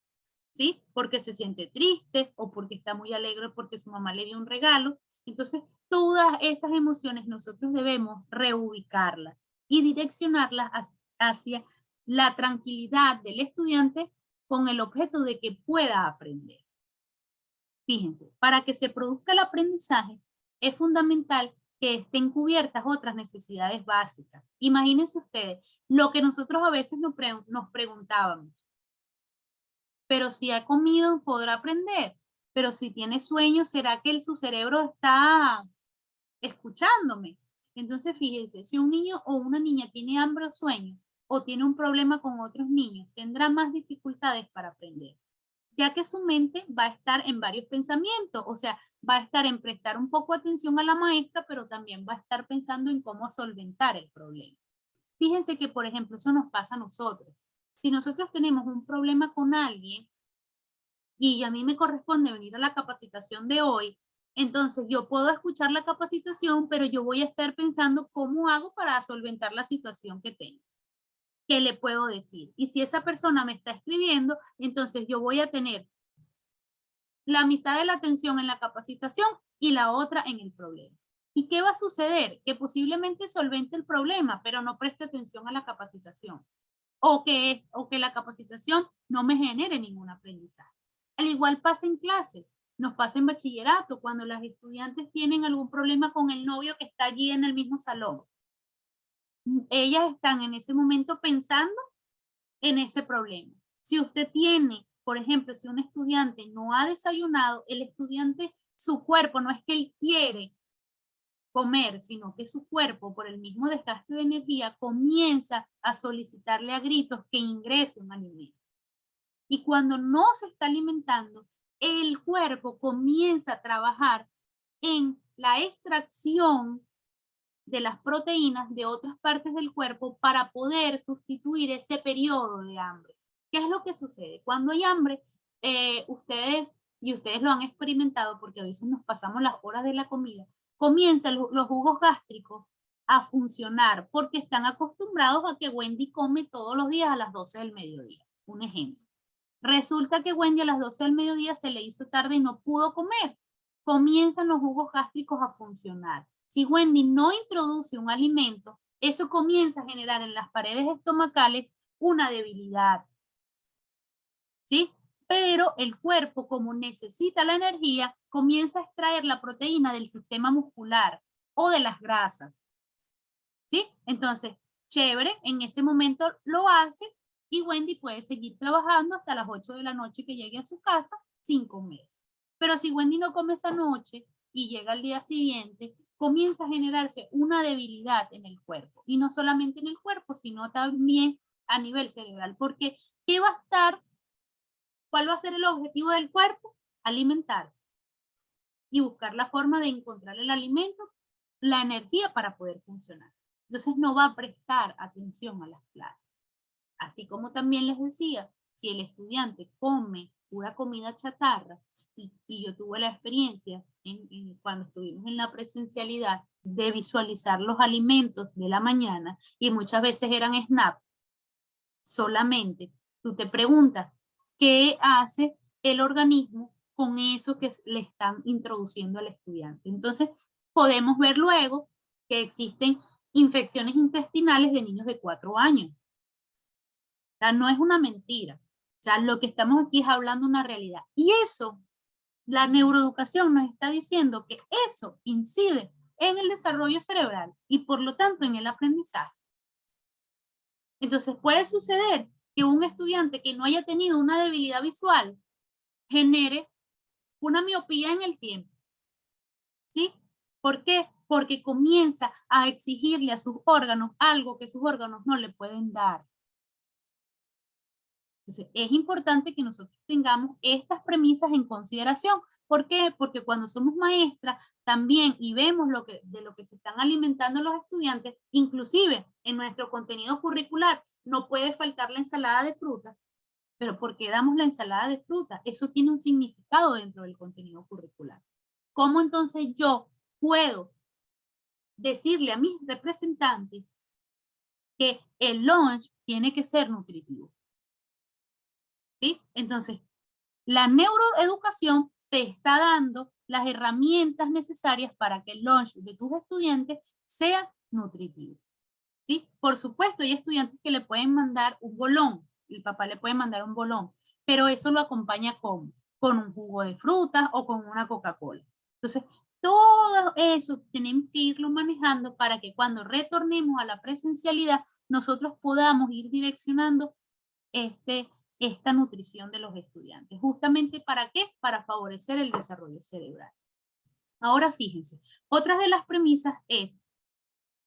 ¿sí? Porque se siente triste o porque está muy alegre porque su mamá le dio un regalo. Entonces, todas esas emociones nosotros debemos reubicarlas y direccionarlas hacia la tranquilidad del estudiante con el objeto de que pueda aprender. Fíjense, para que se produzca el aprendizaje es fundamental que estén cubiertas otras necesidades básicas. Imagínense ustedes lo que nosotros a veces nos preguntábamos. Pero si ha comido, podrá aprender. Pero si tiene sueño, ¿será que su cerebro está escuchándome? Entonces, fíjense, si un niño o una niña tiene hambre o sueño, o tiene un problema con otros niños, tendrá más dificultades para aprender. ya que su mente va a estar en varios pensamientos, o sea, va a estar en prestar un poco atención a la maestra, pero también va a estar pensando en cómo solventar el problema. Fíjense que, por ejemplo, eso nos pasa a nosotros. Si nosotros tenemos un problema con alguien y a mí me corresponde venir a la capacitación de hoy, entonces yo puedo escuchar la capacitación, pero yo voy a estar pensando cómo hago para solventar la situación que tengo. ¿Qué le puedo decir? Y si esa persona me está escribiendo, entonces yo voy a tener la mitad de la atención en la capacitación y la otra en el problema. ¿Y qué va a suceder? Que posiblemente solvente el problema, pero no preste atención a la capacitación. O que la capacitación no me genere ningún aprendizaje. Al igual pasa en clase, nos pasa en bachillerato, cuando las estudiantes tienen algún problema con el novio que está allí en el mismo salón. Ellas están en ese momento pensando en ese problema. Si usted tiene, por ejemplo, si un estudiante no ha desayunado, el estudiante, su cuerpo, no es que él quiere comer, sino que su cuerpo, por el mismo desgaste de energía, comienza a solicitarle a gritos que ingrese un alimento. Y cuando no se está alimentando, el cuerpo comienza a trabajar en la extracción de las proteínas de otras partes del cuerpo para poder sustituir ese periodo de hambre. ¿Qué es lo que sucede? Cuando hay hambre, ustedes lo han experimentado porque a veces nos pasamos las horas de la comida, comienzan los jugos gástricos a funcionar porque están acostumbrados a que Wendy come todos los días a las 12 del mediodía. Un ejemplo. Resulta que Wendy a las 12 del mediodía se le hizo tarde y no pudo comer. Comienzan los jugos gástricos a funcionar. Si Wendy no introduce un alimento, eso comienza a generar en las paredes estomacales una debilidad. ¿Sí? Pero el cuerpo, como necesita la energía, comienza a extraer la proteína del sistema muscular o de las grasas. ¿Sí? Entonces, chévere, en ese momento lo hace y Wendy puede seguir trabajando hasta las 8 de la noche que llegue a su casa sin comer. Pero si Wendy no come esa noche y llega al día siguiente, comienza a generarse una debilidad en el cuerpo. Y no solamente en el cuerpo, sino también a nivel cerebral. Porque ¿qué va a estar? ¿Cuál va a ser el objetivo del cuerpo? Alimentarse. Y buscar la forma de encontrar el alimento, la energía para poder funcionar. Entonces no va a prestar atención a las clases. Así como también les decía, si el estudiante come pura comida chatarra, y yo tuve la experiencia cuando estuvimos en la presencialidad de visualizar los alimentos de la mañana y muchas veces eran snacks solamente, tú te preguntas, ¿qué hace el organismo con eso que le están introduciendo al estudiante? Entonces, podemos ver luego que existen infecciones intestinales de niños de 4 años. O sea, no es una mentira. O sea, lo que estamos aquí es hablando una realidad. Y eso, la neuroeducación nos está diciendo que eso incide en el desarrollo cerebral y por lo tanto en el aprendizaje. Entonces puede suceder que un estudiante que no haya tenido una debilidad visual genere una miopía en el tiempo. ¿Sí? ¿Por qué? Porque comienza a exigirle a sus órganos algo que sus órganos no le pueden dar. Entonces, es importante que nosotros tengamos estas premisas en consideración. ¿Por qué? Porque cuando somos maestras también y vemos de lo que se están alimentando los estudiantes, inclusive en nuestro contenido curricular, no puede faltar la ensalada de fruta. Pero ¿por qué damos la ensalada de fruta? Eso tiene un significado dentro del contenido curricular. ¿Cómo entonces yo puedo decirle a mis representantes que el lunch tiene que ser nutritivo? ¿Sí? Entonces, la neuroeducación te está dando las herramientas necesarias para que el lunch de tus estudiantes sea nutritivo. ¿Sí? Por supuesto, hay estudiantes que le pueden mandar un bolón, el papá le puede mandar un bolón, pero eso lo acompaña con un jugo de fruta o con una Coca-Cola. Entonces, todo eso tenemos que irlo manejando para que cuando retornemos a la presencialidad, nosotros podamos ir direccionando esta nutrición de los estudiantes. ¿Justamente para qué? Para favorecer el desarrollo cerebral. Ahora fíjense, otra de las premisas es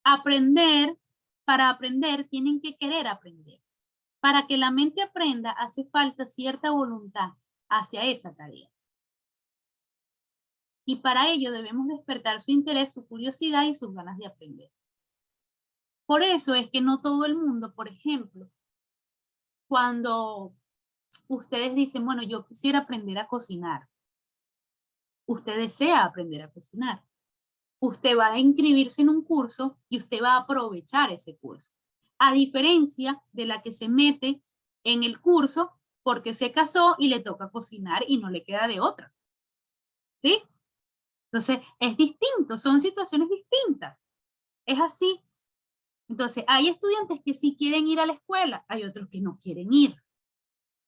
aprender. Para aprender tienen que querer aprender. Para que la mente aprenda hace falta cierta voluntad. hacia esa tarea. Y para ello debemos despertar su interés, su curiosidad y sus ganas de aprender. Por eso es que no todo el mundo, por ejemplo, cuando ustedes dicen, bueno, yo quisiera aprender a cocinar, usted desea aprender a cocinar, usted va a inscribirse en un curso y usted va a aprovechar ese curso. A diferencia de la que se mete en el curso porque se casó y le toca cocinar y no le queda de otra. ¿Sí? Entonces, es distinto, son situaciones distintas. Es así. Entonces, hay estudiantes que sí quieren ir a la escuela, hay otros que no quieren ir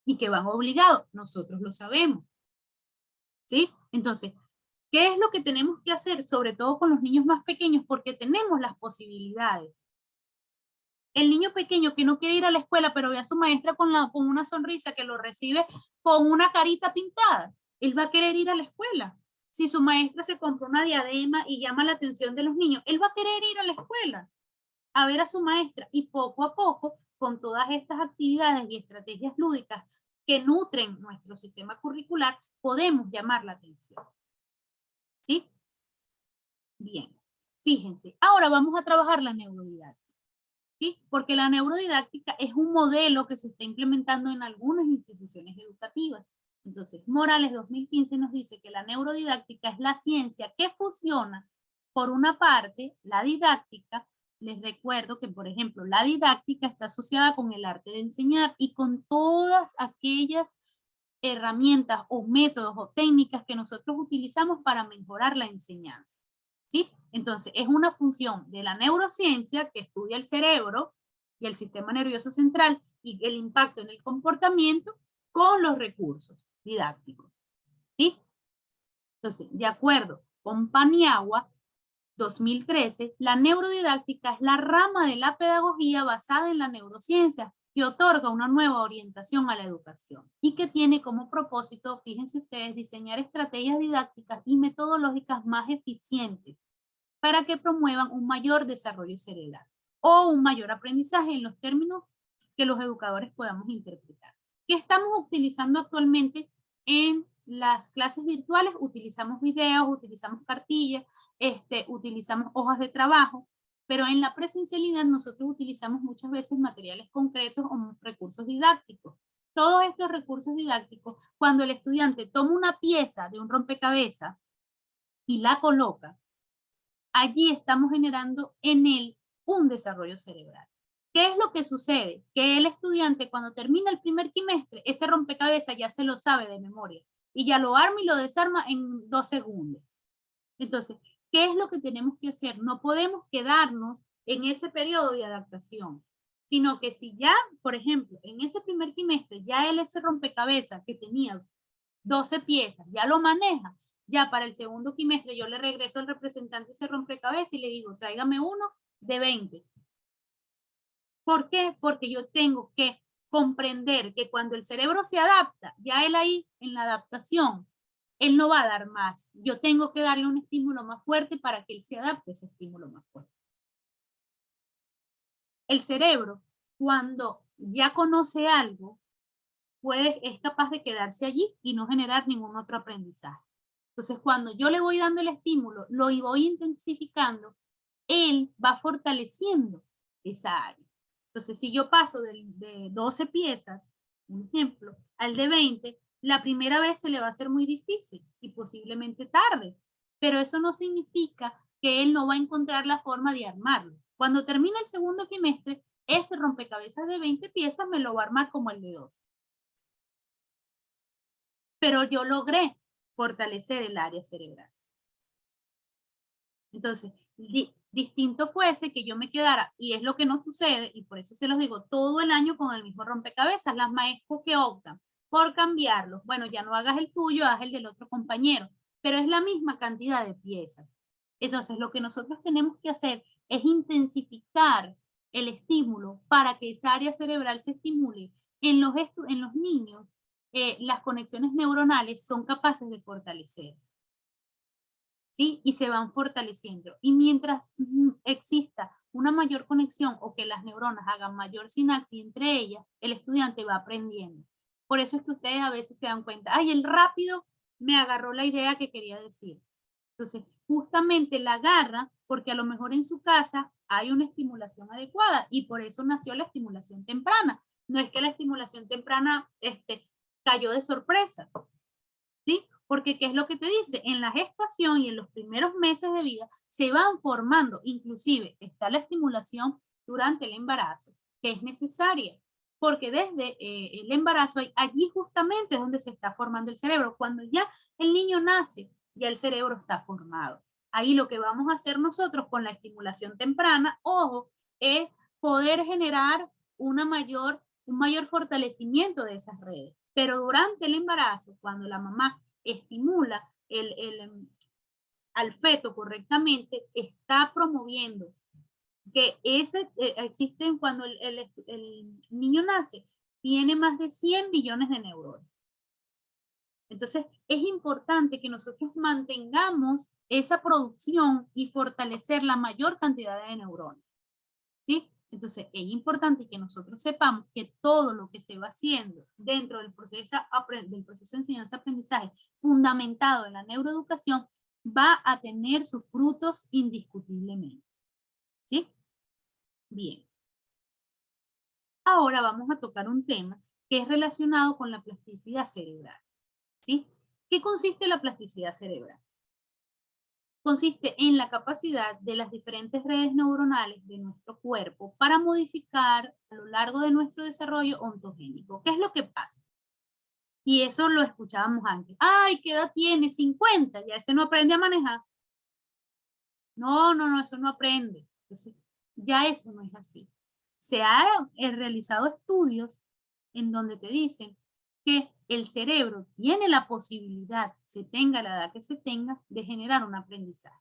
y que van obligados. Nosotros lo sabemos. ¿Sí? Entonces, ¿qué es lo que tenemos que hacer? Sobre todo con los niños más pequeños, porque tenemos las posibilidades. El niño pequeño que no quiere ir a la escuela, pero ve a su maestra con una sonrisa que lo recibe con una carita pintada, él va a querer ir a la escuela. Si su maestra se compró una diadema y llama la atención de los niños, él va a querer ir a la escuela a ver a su maestra. Y poco a poco, con todas estas actividades y estrategias lúdicas que nutren nuestro sistema curricular, podemos llamar la atención. ¿Sí? Bien, fíjense, ahora vamos a trabajar la neurodidáctica. ¿Sí? Porque la neurodidáctica es un modelo que se está implementando en algunas instituciones educativas. Entonces, Morales 2015 nos dice que la neurodidáctica es la ciencia que fusiona, por una parte, la didáctica. Les recuerdo que, por ejemplo, la didáctica está asociada con el arte de enseñar y con todas aquellas herramientas o métodos o técnicas que nosotros utilizamos para mejorar la enseñanza. ¿Sí? Entonces, es una función de la neurociencia que estudia el cerebro y el sistema nervioso central y el impacto en el comportamiento con los recursos didácticos. ¿Sí? Entonces, de acuerdo con Paniagua, 2013, la neurodidáctica es la rama de la pedagogía basada en la neurociencia que otorga una nueva orientación a la educación y que tiene como propósito, fíjense ustedes, diseñar estrategias didácticas y metodológicas más eficientes para que promuevan un mayor desarrollo cerebral o un mayor aprendizaje en los términos que los educadores podamos interpretar. ¿Qué estamos utilizando actualmente en las clases virtuales? Utilizamos videos, utilizamos cartillas, utilizamos hojas de trabajo, pero en la presencialidad nosotros utilizamos muchas veces materiales concretos o recursos didácticos. Todos estos recursos didácticos, cuando el estudiante toma una pieza de un rompecabezas y la coloca, allí estamos generando en él un desarrollo cerebral. ¿Qué es lo que sucede? Que el estudiante cuando termina el primer trimestre, ese rompecabezas ya se lo sabe de memoria y ya lo arma y lo desarma en 2 segundos. Entonces, ¿qué es lo que tenemos que hacer? No podemos quedarnos en ese periodo de adaptación, sino que si ya, por ejemplo, en ese primer trimestre, ya él ese rompecabezas que tenía 12 piezas, ya lo maneja, ya para el segundo trimestre yo le regreso al representante ese rompecabezas y le digo, tráigame uno de 20. ¿Por qué? Porque yo tengo que comprender que cuando el cerebro se adapta, ya él ahí en la adaptación, él no va a dar más. Yo tengo que darle un estímulo más fuerte para que él se adapte a ese estímulo más fuerte. El cerebro, cuando ya conoce algo, es capaz de quedarse allí y no generar ningún otro aprendizaje. Entonces, cuando yo le voy dando el estímulo, lo voy intensificando, él va fortaleciendo esa área. Entonces, si yo paso de 12 piezas, un ejemplo, al de 20, la primera vez se le va a hacer muy difícil y posiblemente tarde, pero eso no significa que él no va a encontrar la forma de armarlo. Cuando termine el segundo trimestre, ese rompecabezas de 20 piezas me lo va a armar como el de 12. Pero yo logré fortalecer el área cerebral. Entonces, distinto fuese que yo me quedara, y es lo que no sucede, y por eso se los digo, todo el año con el mismo rompecabezas. Las maestras que optan por cambiarlo, bueno, ya no hagas el tuyo, haz el del otro compañero, pero es la misma cantidad de piezas. Entonces, lo que nosotros tenemos que hacer es intensificar el estímulo para que esa área cerebral se estimule. En los niños, las conexiones neuronales son capaces de fortalecerse. ¿Sí? Y se van fortaleciendo. Y mientras exista una mayor conexión o que las neuronas hagan mayor sinapsis entre ellas, el estudiante va aprendiendo. Por eso es que ustedes a veces se dan cuenta, ay, el rápido me agarró la idea que quería decir. Entonces, justamente la agarra porque a lo mejor en su casa hay una estimulación adecuada y por eso nació la estimulación temprana. No es que la estimulación temprana cayó de sorpresa, ¿sí? Porque ¿qué es lo que te dice? En la gestación y en los primeros meses de vida se van formando, inclusive está la estimulación durante el embarazo, que es necesaria, porque desde el embarazo allí justamente es donde se está formando el cerebro. Cuando ya el niño nace, ya el cerebro está formado. Ahí lo que vamos a hacer nosotros con la estimulación temprana, ojo, es poder generar un mayor fortalecimiento de esas redes. Pero durante el embarazo, cuando la mamá estimula al feto correctamente, está promoviendo que existen cuando el niño nace, tiene más de 100 billones de neuronas. Entonces, es importante que nosotros mantengamos esa producción y fortalecer la mayor cantidad de neuronas, ¿sí? Entonces, es importante que nosotros sepamos que todo lo que se va haciendo dentro del proceso de enseñanza-aprendizaje fundamentado en la neuroeducación va a tener sus frutos indiscutiblemente, ¿sí? Bien. Ahora vamos a tocar un tema que es relacionado con la plasticidad cerebral, ¿sí? ¿Qué consiste la plasticidad cerebral? Consiste en la capacidad de las diferentes redes neuronales de nuestro cuerpo para modificar a lo largo de nuestro desarrollo ontogénico. ¿Qué es lo que pasa? Y eso lo escuchábamos antes. ¡Ay, qué edad tiene! 50, ya ese no aprende a manejar. No, eso no aprende. Entonces, ya eso no es así. Se han realizado estudios en donde te dicen que el cerebro tiene la posibilidad, se tenga la edad que se tenga, de generar un aprendizaje.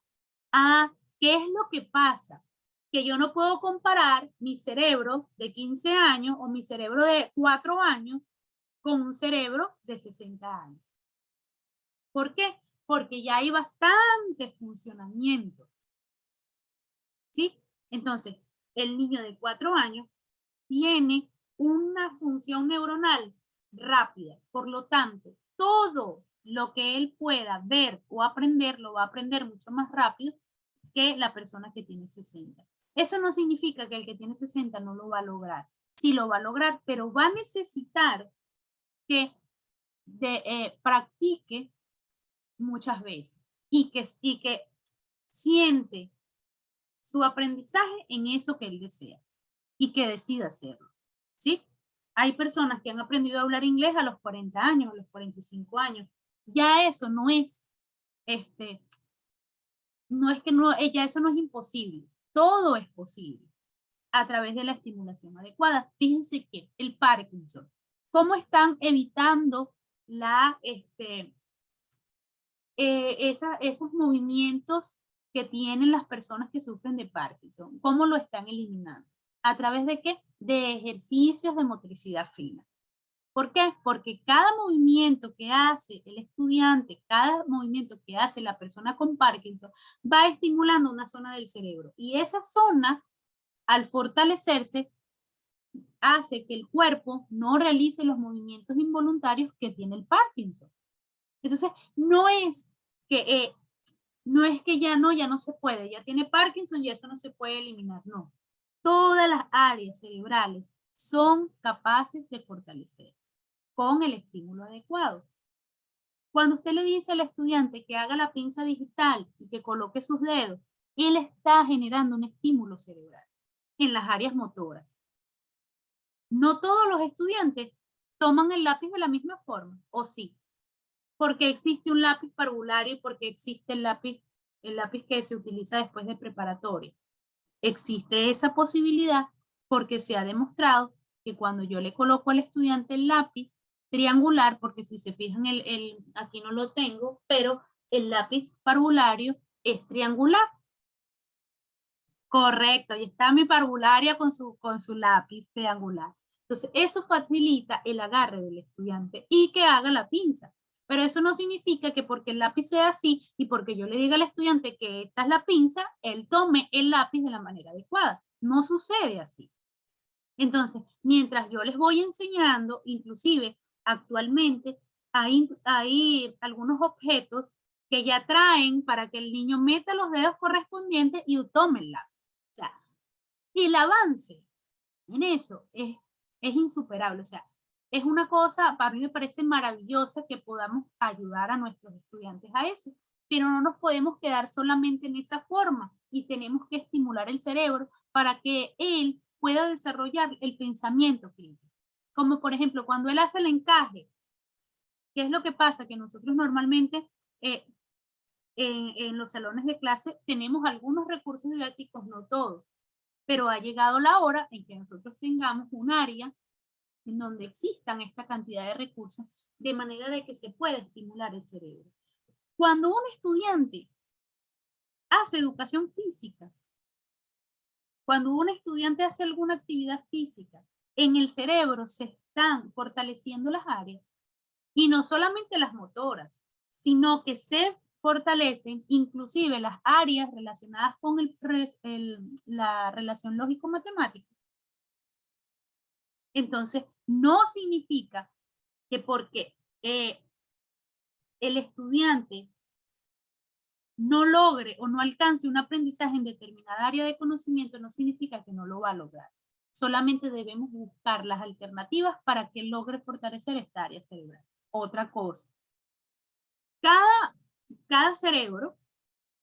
Ah, ¿qué es lo que pasa? Que yo no puedo comparar mi cerebro de 15 años o mi cerebro de 4 años con un cerebro de 60 años. ¿Por qué? Porque ya hay bastante funcionamiento, ¿sí? Entonces, el niño de 4 años tiene una función neuronal rápida. Por lo tanto, todo lo que él pueda ver o aprender, lo va a aprender mucho más rápido que la persona que tiene 60. Eso no significa que el que tiene 60 no lo va a lograr. Sí lo va a lograr, pero va a necesitar que practique muchas veces y que siente su aprendizaje en eso que él desea y que decida hacerlo, ¿sí? Hay personas que han aprendido a hablar inglés a los 40 años, a los 45 años. Ya eso no es, ya eso no es imposible. Todo es posible a través de la estimulación adecuada. Fíjense que el Parkinson, ¿cómo están evitando esos movimientos que tienen las personas que sufren de Parkinson? ¿Cómo lo están eliminando? ¿A través de qué? De ejercicios de motricidad fina. ¿Por qué? Porque cada movimiento que hace el estudiante, cada movimiento que hace la persona con Parkinson, va estimulando una zona del cerebro. Y esa zona, al fortalecerse, hace que el cuerpo no realice los movimientos involuntarios que tiene el Parkinson. Entonces, no es que ya no se puede, ya tiene Parkinson y eso no se puede eliminar, no. Todas las áreas cerebrales son capaces de fortalecer con el estímulo adecuado. Cuando usted le dice al estudiante que haga la pinza digital y que coloque sus dedos, él está generando un estímulo cerebral en las áreas motoras. No todos los estudiantes toman el lápiz de la misma forma, ¿o sí? Porque existe un lápiz parvulario y porque existe el lápiz que se utiliza después de preparatoria. Existe esa posibilidad porque se ha demostrado que cuando yo le coloco al estudiante el lápiz triangular, porque si se fijan, aquí no lo tengo, pero el lápiz parvulario es triangular. Correcto, y está mi parvularia con su lápiz triangular. Entonces, eso facilita el agarre del estudiante y que haga la pinza. Pero eso no significa que porque el lápiz sea así y porque yo le diga al estudiante que esta es la pinza, él tome el lápiz de la manera adecuada. No sucede así. Entonces, mientras yo les voy enseñando, inclusive Actualmente hay algunos objetos que ya traen para que el niño meta los dedos correspondientes y tome el lápiz. O sea, y el avance en eso es insuperable. O sea, es una cosa, para mí me parece maravillosa que podamos ayudar a nuestros estudiantes a eso, pero no nos podemos quedar solamente en esa forma y tenemos que estimular el cerebro para que él pueda desarrollar el pensamiento crítico. Como por ejemplo, cuando él hace el encaje, ¿qué es lo que pasa? Que nosotros normalmente en los salones de clase tenemos algunos recursos didácticos, no todos, pero ha llegado la hora en que nosotros tengamos un área en donde existan esta cantidad de recursos, de manera de que se pueda estimular el cerebro. Cuando un estudiante hace educación física, cuando un estudiante hace alguna actividad física, en el cerebro se están fortaleciendo las áreas, y no solamente las motoras, sino que se fortalecen inclusive las áreas relacionadas con la relación lógico-matemática. Entonces, no significa que porque el estudiante no logre o no alcance un aprendizaje en determinada área de conocimiento, no significa que no lo va a lograr. Solamente debemos buscar las alternativas para que logre fortalecer esta área cerebral. Otra cosa, cada cerebro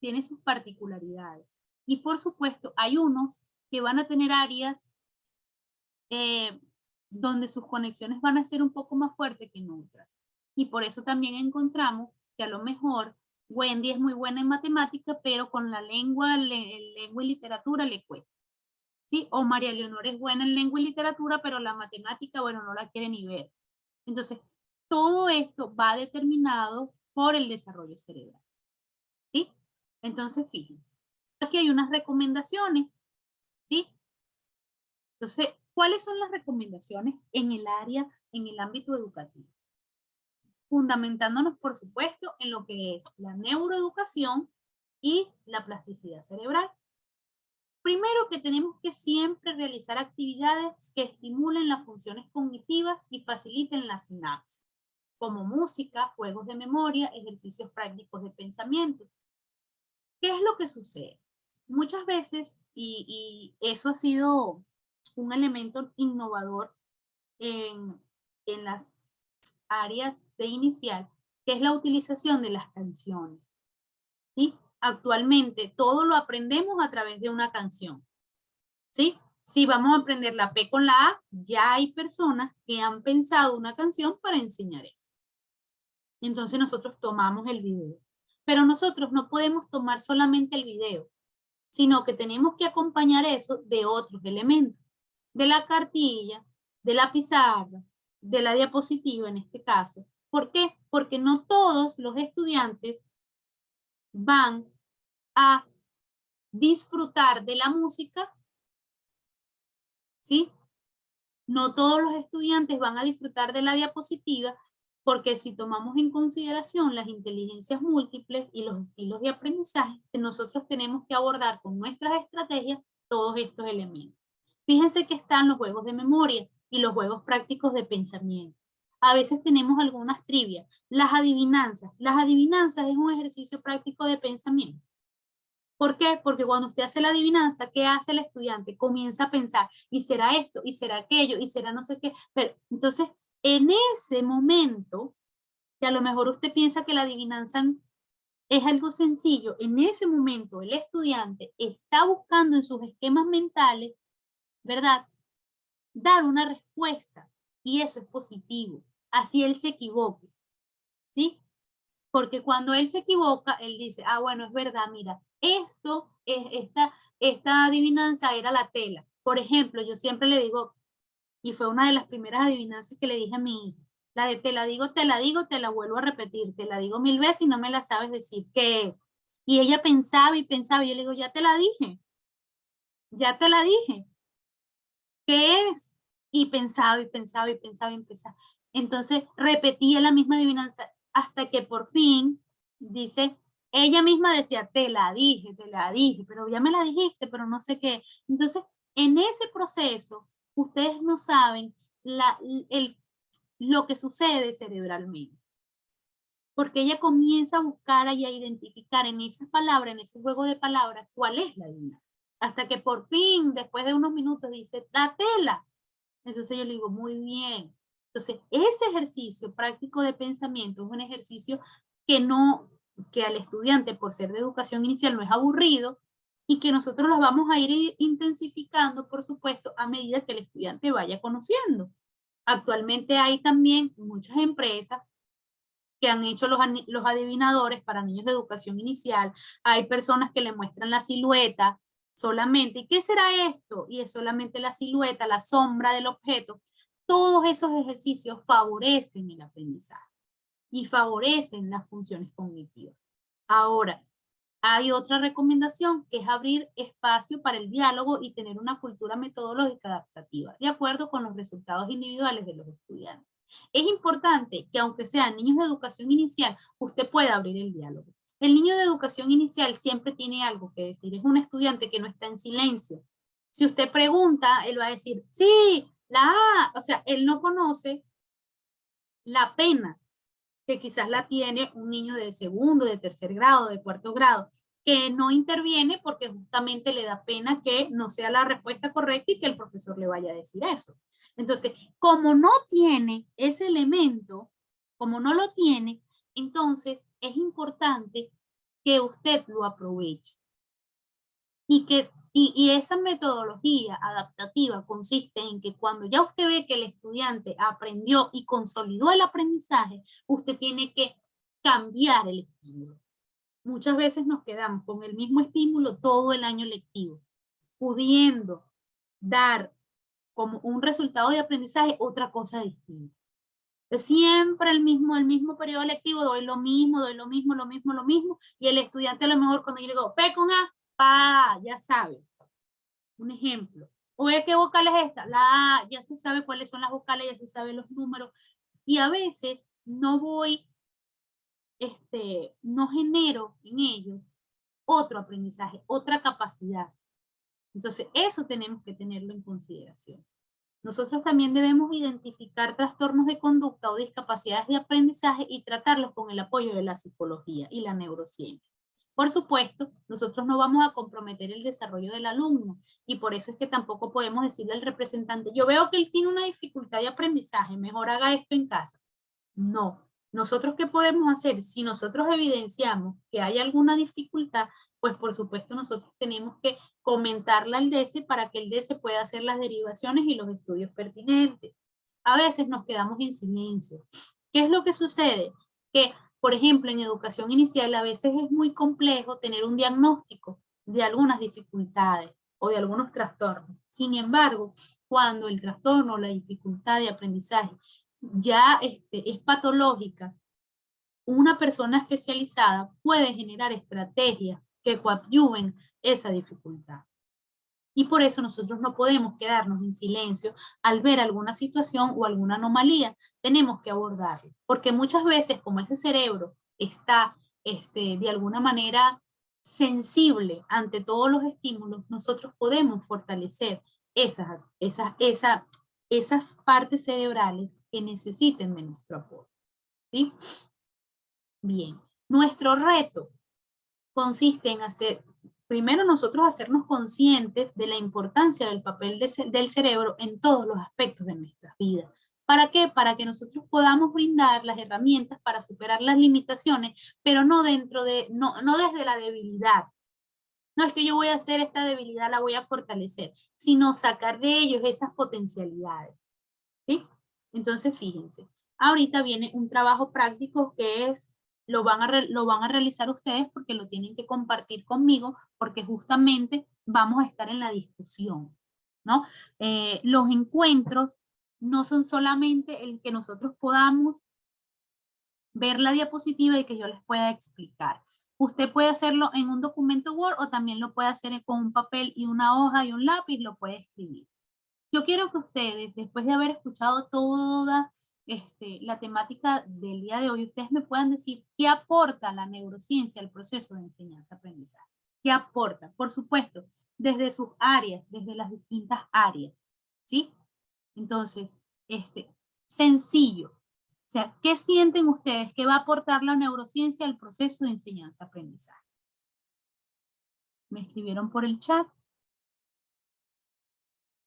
tiene sus particularidades y por supuesto hay unos que van a tener áreas donde sus conexiones van a ser un poco más fuertes que en otras. Y por eso también encontramos que a lo mejor Wendy es muy buena en matemática, pero con la lengua y literatura le cuesta. ¿Sí? O María Leonor es buena en lengua y literatura, pero la matemática, bueno, no la quiere ni ver. Entonces, todo esto va determinado por el desarrollo cerebral. ¿Sí? Entonces, fíjense. Aquí hay unas recomendaciones. ¿Sí? Entonces, ¿cuáles son las recomendaciones en el ámbito educativo? Fundamentándonos, por supuesto, en lo que es la neuroeducación y la plasticidad cerebral. Primero, que tenemos que siempre realizar actividades que estimulen las funciones cognitivas y faciliten la sinapsis, como música, juegos de memoria, ejercicios prácticos de pensamiento. ¿Qué es lo que sucede? Muchas veces, y eso ha sido un elemento innovador en las áreas de inicial, que es la utilización de las canciones. ¿Sí? Actualmente todo lo aprendemos a través de una canción. ¿Sí? Si vamos a aprender la P con la A, ya hay personas que han pensado una canción para enseñar eso. Entonces nosotros tomamos el video. Pero nosotros no podemos tomar solamente el video, sino que tenemos que acompañar eso de otros elementos, de la cartilla, de la pizarra, de la diapositiva en este caso. ¿Por qué? Porque no todos los estudiantes van a disfrutar de la música, ¿sí? No todos los estudiantes van a disfrutar de la diapositiva, porque si tomamos en consideración las inteligencias múltiples y los estilos de aprendizaje, nosotros tenemos que abordar con nuestras estrategias todos estos elementos. Fíjense que están los juegos de memoria y los juegos prácticos de pensamiento. A veces tenemos algunas trivias. Las adivinanzas. Las adivinanzas es un ejercicio práctico de pensamiento. ¿Por qué? Porque cuando usted hace la adivinanza, ¿qué hace el estudiante? Comienza a pensar, y será esto, y será aquello, y será no sé qué. Pero entonces, en ese momento, que a lo mejor usted piensa que la adivinanza es algo sencillo, en ese momento el estudiante está buscando en sus esquemas mentales, ¿verdad?, dar una respuesta, y eso es positivo, así él se equivoque, ¿sí? Porque cuando él se equivoca, él dice, ah, bueno, es verdad, mira, esta adivinanza era la tela. Por ejemplo, yo siempre le digo, y fue una de las primeras adivinanzas que le dije a mi hija, la de te la digo, te la vuelvo a repetir, te la digo 1000 veces y no me la sabes decir qué es. Y ella pensaba y pensaba, y yo le digo, ya te la dije, ¿qué es? Y pensaba y pensaba y pensaba y pensaba. Entonces repetía la misma adivinanza hasta que por fin dice, ella misma decía, te la dije, pero ya me la dijiste, pero no sé qué. Entonces, en ese proceso, ustedes no saben lo que sucede cerebralmente. Porque ella comienza a buscar y a identificar en esas palabras, en ese juego de palabras, cuál es la adivinanza. Hasta que por fin, después de unos minutos, dice, datela. Entonces yo le digo, muy bien. Entonces, ese ejercicio práctico de pensamiento es un ejercicio que al estudiante, por ser de educación inicial, no es aburrido, y que nosotros los vamos a ir intensificando, por supuesto, a medida que el estudiante vaya conociendo. Actualmente hay también muchas empresas que han hecho los adivinadores para niños de educación inicial. Hay personas que le muestran la silueta solamente. ¿Y qué será esto? Y es solamente la silueta, la sombra del objeto. Todos esos ejercicios favorecen el aprendizaje y favorecen las funciones cognitivas. Ahora, hay otra recomendación que es abrir espacio para el diálogo y tener una cultura metodológica adaptativa, de acuerdo con los resultados individuales de los estudiantes. Es importante que aunque sean niños de educación inicial, usted pueda abrir el diálogo. El niño de educación inicial siempre tiene algo que decir, es un estudiante que no está en silencio. Si usted pregunta, él va a decir, sí, la A, o sea, él no conoce la pena que quizás la tiene un niño de segundo, de tercer grado, de cuarto grado, que no interviene porque justamente le da pena que no sea la respuesta correcta y que el profesor le vaya a decir eso. Entonces, como no tiene ese elemento, como no lo tiene, entonces es importante que usted lo aproveche. Y esa metodología adaptativa consiste en que cuando ya usted ve que el estudiante aprendió y consolidó el aprendizaje, usted tiene que cambiar el estímulo. Muchas veces nos quedamos con el mismo estímulo todo el año lectivo, pudiendo dar como un resultado de aprendizaje otra cosa distinta. Siempre el mismo periodo lectivo, doy lo mismo, y el estudiante a lo mejor cuando yo le digo, P con A, pa, ya sabe. Un ejemplo. Oye, ¿qué vocal es esta? La A, ya se sabe cuáles son las vocales, ya se sabe los números. Y a veces no no genero en ellos otro aprendizaje, otra capacidad. Entonces, eso tenemos que tenerlo en consideración. Nosotros también debemos identificar trastornos de conducta o discapacidades de aprendizaje y tratarlos con el apoyo de la psicología y la neurociencia. Por supuesto, nosotros no vamos a comprometer el desarrollo del alumno y por eso es que tampoco podemos decirle al representante, yo veo que él tiene una dificultad de aprendizaje, mejor haga esto en casa. No. Nosotros, ¿qué podemos hacer? Si nosotros evidenciamos que hay alguna dificultad, pues por supuesto nosotros tenemos que comentarla al DESE para que el DESE pueda hacer las derivaciones y los estudios pertinentes. A veces nos quedamos en silencio. ¿Qué es lo que sucede? Que, por ejemplo, en educación inicial a veces es muy complejo tener un diagnóstico de algunas dificultades o de algunos trastornos. Sin embargo, cuando el trastorno o la dificultad de aprendizaje ya es patológica, una persona especializada puede generar estrategias que coadyuven esa dificultad. Y por eso nosotros no podemos quedarnos en silencio al ver alguna situación o alguna anomalía. Tenemos que abordarla, porque muchas veces como ese cerebro está de alguna manera sensible ante todos los estímulos, nosotros podemos fortalecer esas partes cerebrales que necesiten de nuestro apoyo. ¿Sí? Bien, nuestro reto consiste en primero nosotros hacernos conscientes de la importancia del papel del cerebro en todos los aspectos de nuestras vidas. ¿Para qué? Para que nosotros podamos brindar las herramientas para superar las limitaciones, pero no desde la debilidad. No es que yo voy a hacer esta debilidad, la voy a fortalecer, sino sacar de ellos esas potencialidades. ¿Sí? Entonces, fíjense, ahorita viene un trabajo práctico que lo van a realizar ustedes porque lo tienen que compartir conmigo, porque justamente vamos a estar en la discusión, ¿no? Los encuentros no son solamente el que nosotros podamos ver la diapositiva y que yo les pueda explicar. Usted puede hacerlo en un documento Word o también lo puede hacer con un papel y una hoja y un lápiz, lo puede escribir. Yo quiero que ustedes, después de haber escuchado toda la temática del día de hoy, ustedes me puedan decir qué aporta la neurociencia al proceso de enseñanza-aprendizaje. ¿Qué aporta? Por supuesto, desde sus áreas, desde las distintas áreas. ¿Sí? Entonces, sencillo. O sea, ¿qué sienten ustedes que va a aportar la neurociencia al proceso de enseñanza-aprendizaje? ¿Me escribieron por el chat?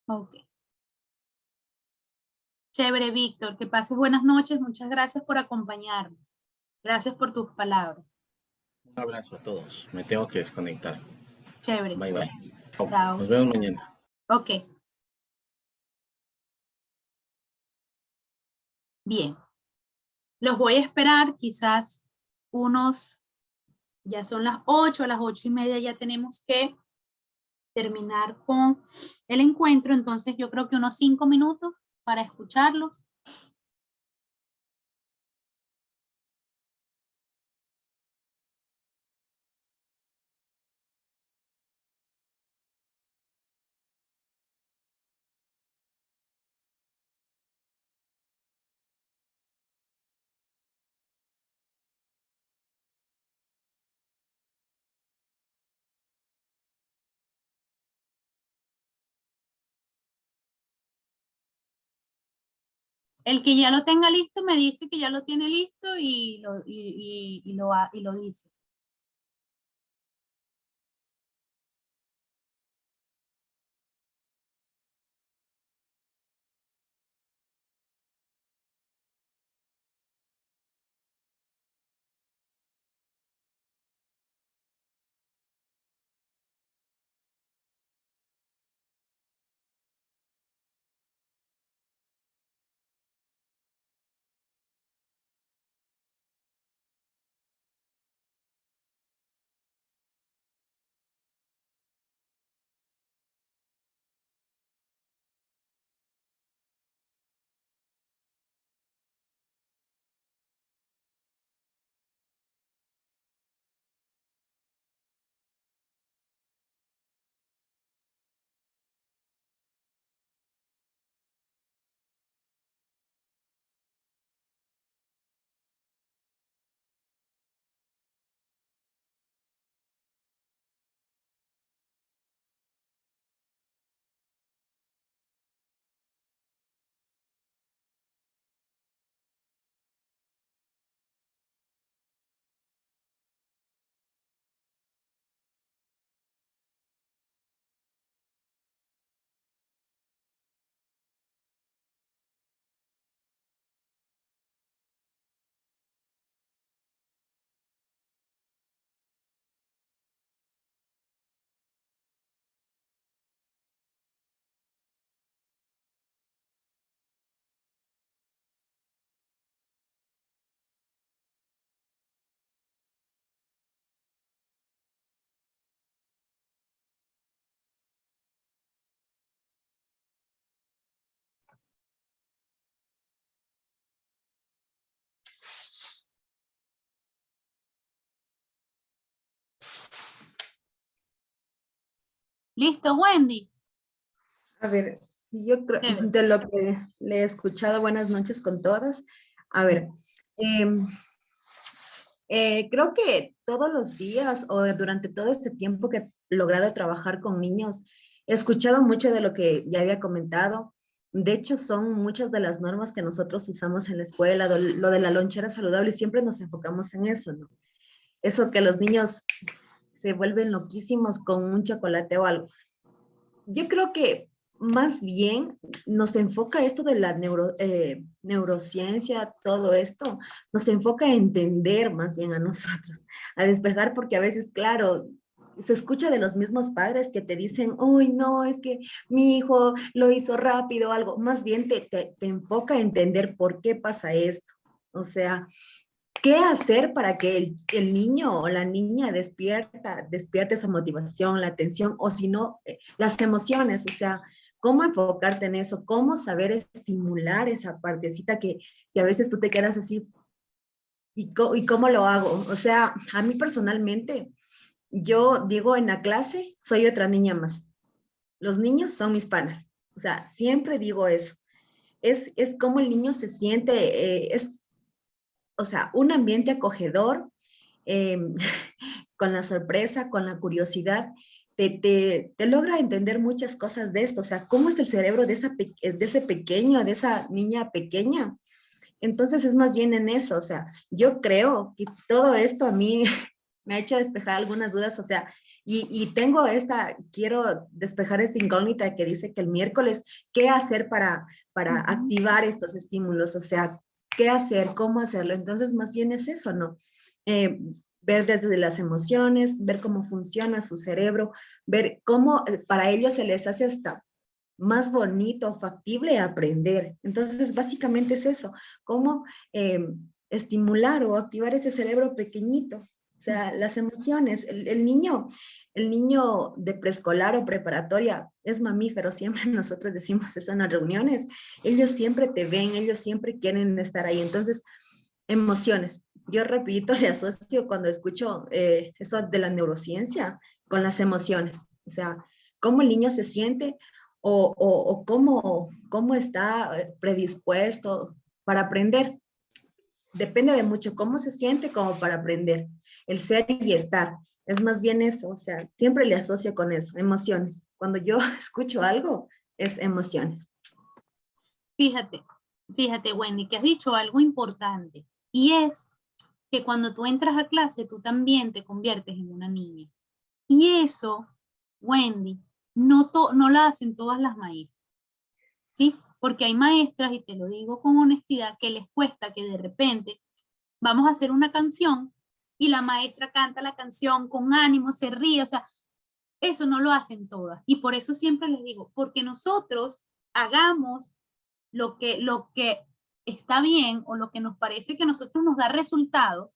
Ok. Chévere, Víctor. Que pases buenas noches. Muchas gracias por acompañarnos. Gracias por tus palabras. Un abrazo a todos. Me tengo que desconectar. Chévere. Bye, bye. Chao. Chao. Nos vemos mañana. Ok. Bien. Los voy a esperar quizás ya son las 8, a las 8:30 ya tenemos que terminar con el encuentro, entonces yo creo que unos 5 minutos para escucharlos. El que ya lo tenga listo me dice que ya lo tiene listo y lo dice. Listo, Wendy. A ver, yo creo, de lo que le he escuchado, buenas noches con todas. A ver, creo que todos los días o durante todo este tiempo que he logrado trabajar con niños, he escuchado mucho de lo que ya había comentado. De hecho, son muchas de las normas que nosotros usamos en la escuela, lo de la lonchera saludable, y siempre nos enfocamos en eso, ¿no? Eso que los niños se vuelven loquísimos con un chocolate o algo. Yo creo que más bien nos enfoca esto de la neurociencia, todo esto, nos enfoca a entender más bien a nosotros, a despejar, porque a veces, claro, se escucha de los mismos padres que te dicen, uy, no, es que mi hijo lo hizo rápido o algo, más bien te enfoca a entender por qué pasa esto. O sea, ¿qué hacer para que el niño o la niña despierte esa motivación, la atención, o si no, las emociones? O sea, ¿cómo enfocarte en eso? ¿Cómo saber estimular esa partecita que a veces tú te quedas así? ¿Y cómo lo hago? O sea, a mí personalmente, yo digo en la clase, soy otra niña más. Los niños son mis panas. O sea, siempre digo eso. Es como el niño se siente, o sea, un ambiente acogedor, con la sorpresa, con la curiosidad, te logra entender muchas cosas de esto, o sea, cómo es el cerebro de ese pequeño, de esa niña pequeña. Entonces es más bien en eso, o sea, yo creo que todo esto a mí me ha hecho despejar algunas dudas, o sea, y quiero despejar esta incógnita que dice que el miércoles, ¿qué hacer para activar estos estímulos? O sea, ¿qué hacer? ¿Cómo hacerlo? Entonces, más bien es eso, ¿no? Ver desde las emociones, ver cómo funciona su cerebro, ver cómo para ellos se les hace hasta más bonito, factible aprender. Entonces, básicamente es eso, cómo estimular o activar ese cerebro pequeñito. O sea, las emociones, el niño de preescolar o preparatoria es mamífero, siempre nosotros decimos eso en las reuniones, ellos siempre te ven, ellos siempre quieren estar ahí. Entonces, emociones. Yo rapidito le asocio cuando escucho eso de la neurociencia con las emociones. O sea, cómo el niño se siente o cómo está predispuesto para aprender. Depende de mucho cómo se siente como para aprender. El ser y estar. Es más bien eso, o sea, siempre le asocio con eso, emociones. Cuando yo escucho algo, es emociones. Fíjate, Wendy, que has dicho algo importante, y es que cuando tú entras a clase, tú también te conviertes en una niña. Y eso, Wendy, no la hacen todas las maestras, ¿sí? Porque hay maestras, y te lo digo con honestidad, que les cuesta que de repente vamos a hacer una canción y la maestra canta la canción con ánimo, se ríe, o sea, eso no lo hacen todas. Y por eso siempre les digo, porque nosotros hagamos lo que está bien o lo que nos parece que a nosotros nos da resultado,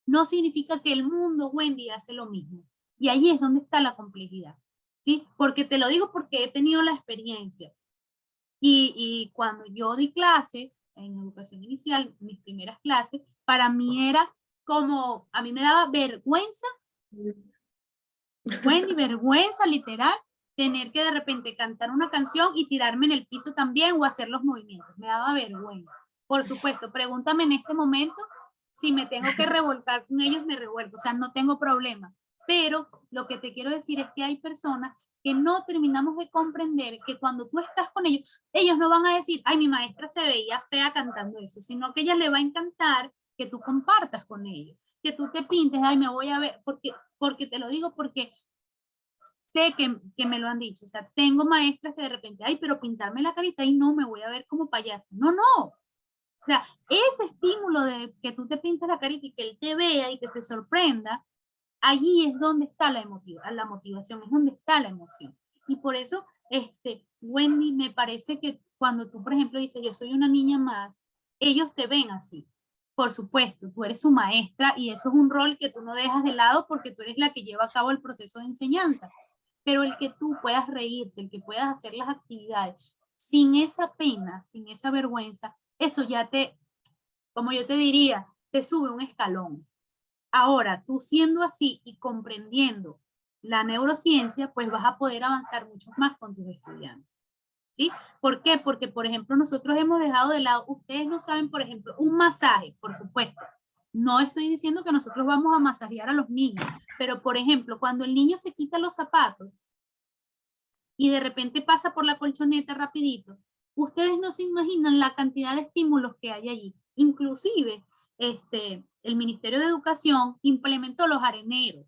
no significa que el mundo, Wendy, hace lo mismo. Y ahí es donde está la complejidad, ¿sí? Porque te lo digo porque he tenido la experiencia. Y cuando yo di clase en educación inicial, mis primeras clases, para mí era como, a mí me daba vergüenza, Wendy, vergüenza literal, tener que de repente cantar una canción y tirarme en el piso también o hacer los movimientos. Me daba vergüenza. Por supuesto, pregúntame en este momento si me tengo que revolcar con ellos, me revuelvo. O sea, no tengo problema. Pero lo que te quiero decir es que hay personas que no terminamos de comprender que cuando tú estás con ellos, ellos no van a decir, ay, mi maestra se veía fea cantando eso, sino que a ella le va a encantar que tú compartas con ellos, que tú te pintes, ay, me voy a ver, porque te lo digo porque sé que me lo han dicho, o sea, tengo maestras que de repente, ay, pero pintarme la carita y no, me voy a ver como payaso. No, no. O sea, ese estímulo de que tú te pintas la carita y que él te vea y que se sorprenda, allí es donde está la motivación, es donde está la emoción. Y por eso, Wendy, me parece que cuando tú, por ejemplo, dices, yo soy una niña más, ellos te ven así. Por supuesto, tú eres su maestra y eso es un rol que tú no dejas de lado porque tú eres la que lleva a cabo el proceso de enseñanza. Pero el que tú puedas reírte, el que puedas hacer las actividades sin esa pena, sin esa vergüenza, eso ya como yo te diría, te sube un escalón. Ahora, tú siendo así y comprendiendo la neurociencia, pues vas a poder avanzar mucho más con tus estudiantes. ¿Sí? ¿Por qué? Porque, por ejemplo, nosotros hemos dejado de lado, ustedes no saben, por ejemplo, un masaje, por supuesto. No estoy diciendo que nosotros vamos a masajear a los niños, pero, por ejemplo, cuando el niño se quita los zapatos y de repente pasa por la colchoneta rapidito, ustedes no se imaginan la cantidad de estímulos que hay allí. Inclusive, el Ministerio de Educación implementó los areneros,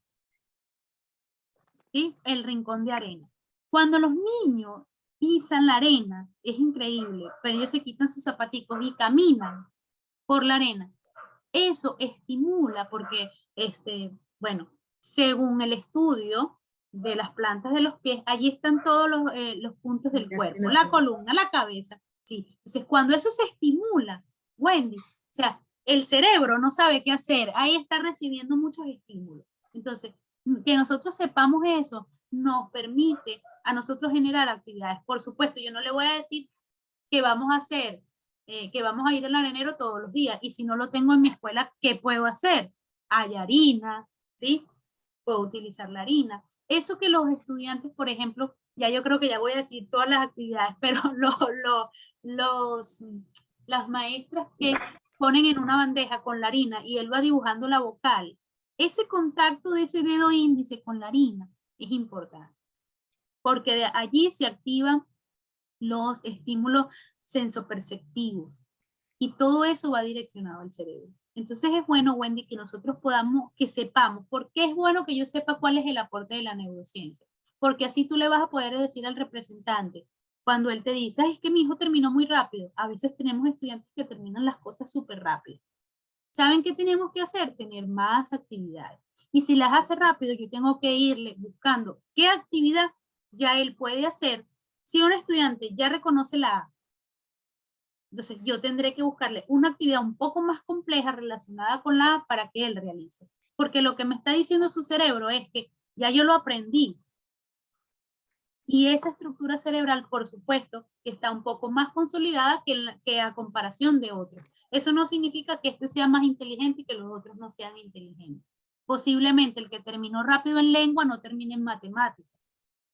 ¿sí? El rincón de arena. Cuando los niños pisan la arena, es increíble, pero ellos se quitan sus zapaticos y caminan por la arena. Eso estimula porque, bueno, según el estudio de las plantas de los pies, allí están todos los puntos del cuerpo, la columna, la cabeza, ¿sí? Entonces, cuando eso se estimula, Wendy, o sea, el cerebro no sabe qué hacer, ahí está recibiendo muchos estímulos. Entonces, que nosotros sepamos eso nos permite a nosotros generar actividades. Por supuesto, yo no le voy a decir que vamos a hacer, que vamos a ir al arenero todos los días, y si no lo tengo en mi escuela, ¿qué puedo hacer? Hay harina, ¿sí? Puedo utilizar la harina. Eso que los estudiantes, por ejemplo, ya yo creo que ya voy a decir todas las actividades, pero las maestras que ponen en una bandeja con la harina y él va dibujando la vocal, ese contacto de ese dedo índice con la harina es importante, porque de allí se activan los estímulos sensoperceptivos y todo eso va direccionado al cerebro. Entonces es bueno, Wendy, que nosotros que sepamos. ¿Por qué es bueno que yo sepa cuál es el aporte de la neurociencia? Porque así tú le vas a poder decir al representante, cuando él te dice, ay, es que mi hijo terminó muy rápido. A veces tenemos estudiantes que terminan las cosas súper rápido. ¿Saben qué tenemos que hacer? Tener más actividades. Y si las hace rápido, yo tengo que irle buscando qué actividad ya él puede hacer. Si un estudiante ya reconoce la A, entonces yo tendré que buscarle una actividad un poco más compleja relacionada con la A para que él realice. Porque lo que me está diciendo su cerebro es que ya yo lo aprendí. Y esa estructura cerebral, por supuesto, que está un poco más consolidada que a comparación de otros. Eso no significa que este sea más inteligente y que los otros no sean inteligentes. Posiblemente el que terminó rápido en lengua no termine en matemáticas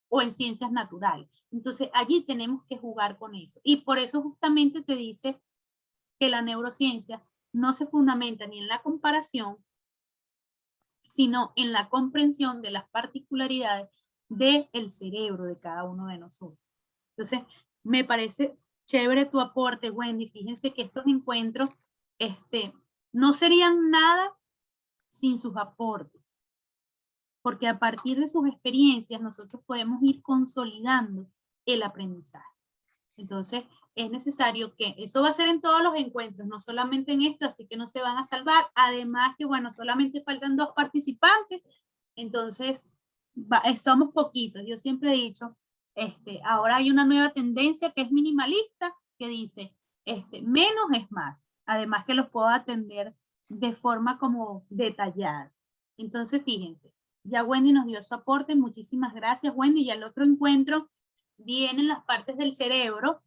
o en ciencias naturales. Entonces allí tenemos que jugar con eso. Y por eso justamente te dice que la neurociencia no se fundamenta ni en la comparación, sino en la comprensión de las particularidades del cerebro de cada uno de nosotros. Entonces, me parece chévere tu aporte, Wendy. Fíjense que estos encuentros no serían nada sin sus aportes, porque a partir de sus experiencias nosotros podemos ir consolidando el aprendizaje. Entonces, es necesario que eso va a ser en todos los encuentros, no solamente en esto, así que no se van a salvar. Además que, bueno, solamente faltan 2 participantes, entonces somos poquitos. Yo siempre he dicho, ahora hay una nueva tendencia que es minimalista, que dice, menos es más. Además que los puedo atender de forma como detallada. Entonces, fíjense, ya Wendy nos dio su aporte. Muchísimas gracias, Wendy. Y al otro encuentro vienen las partes del cerebro.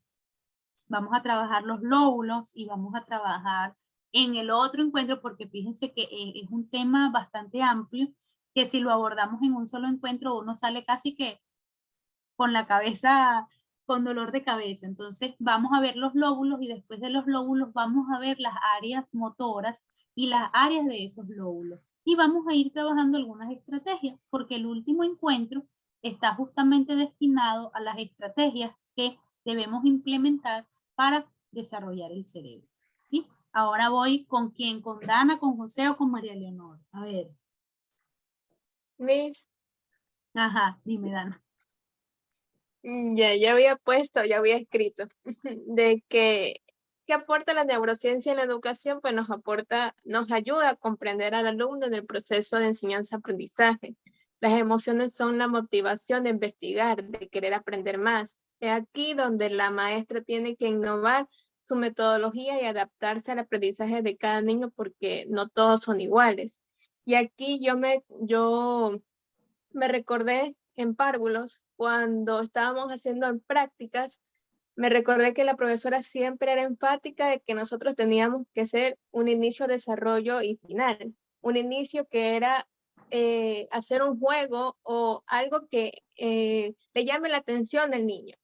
Vamos a trabajar los lóbulos y vamos a trabajar en el otro encuentro, porque fíjense que es un tema bastante amplio, que si lo abordamos en un solo encuentro, uno sale casi que con la cabeza, con dolor de cabeza. Entonces vamos a ver los lóbulos y después de los lóbulos vamos a ver las áreas motoras y las áreas de esos lóbulos. Y vamos a ir trabajando algunas estrategias, porque el último encuentro está justamente destinado a las estrategias que debemos implementar para desarrollar el cerebro. ¿Sí? Ahora voy con quién, con Dana, con José o con María Leonor. A ver. Miss, Ajá, dime, Dana. ya había puesto, ya había escrito, de que ¿qué aporta la neurociencia en la educación? Pues nos ayuda a comprender al alumno en el proceso de enseñanza-aprendizaje. Las emociones son la motivación de investigar, de querer aprender más. Es aquí donde la maestra tiene que innovar su metodología y adaptarse al aprendizaje de cada niño, porque no todos son iguales. Y aquí yo me recordé en párvulos cuando estábamos haciendo en prácticas. Me recordé que la profesora siempre era enfática de que nosotros teníamos que hacer un inicio, desarrollo y final. Un inicio que era hacer un juego o algo que le llame la atención del niño.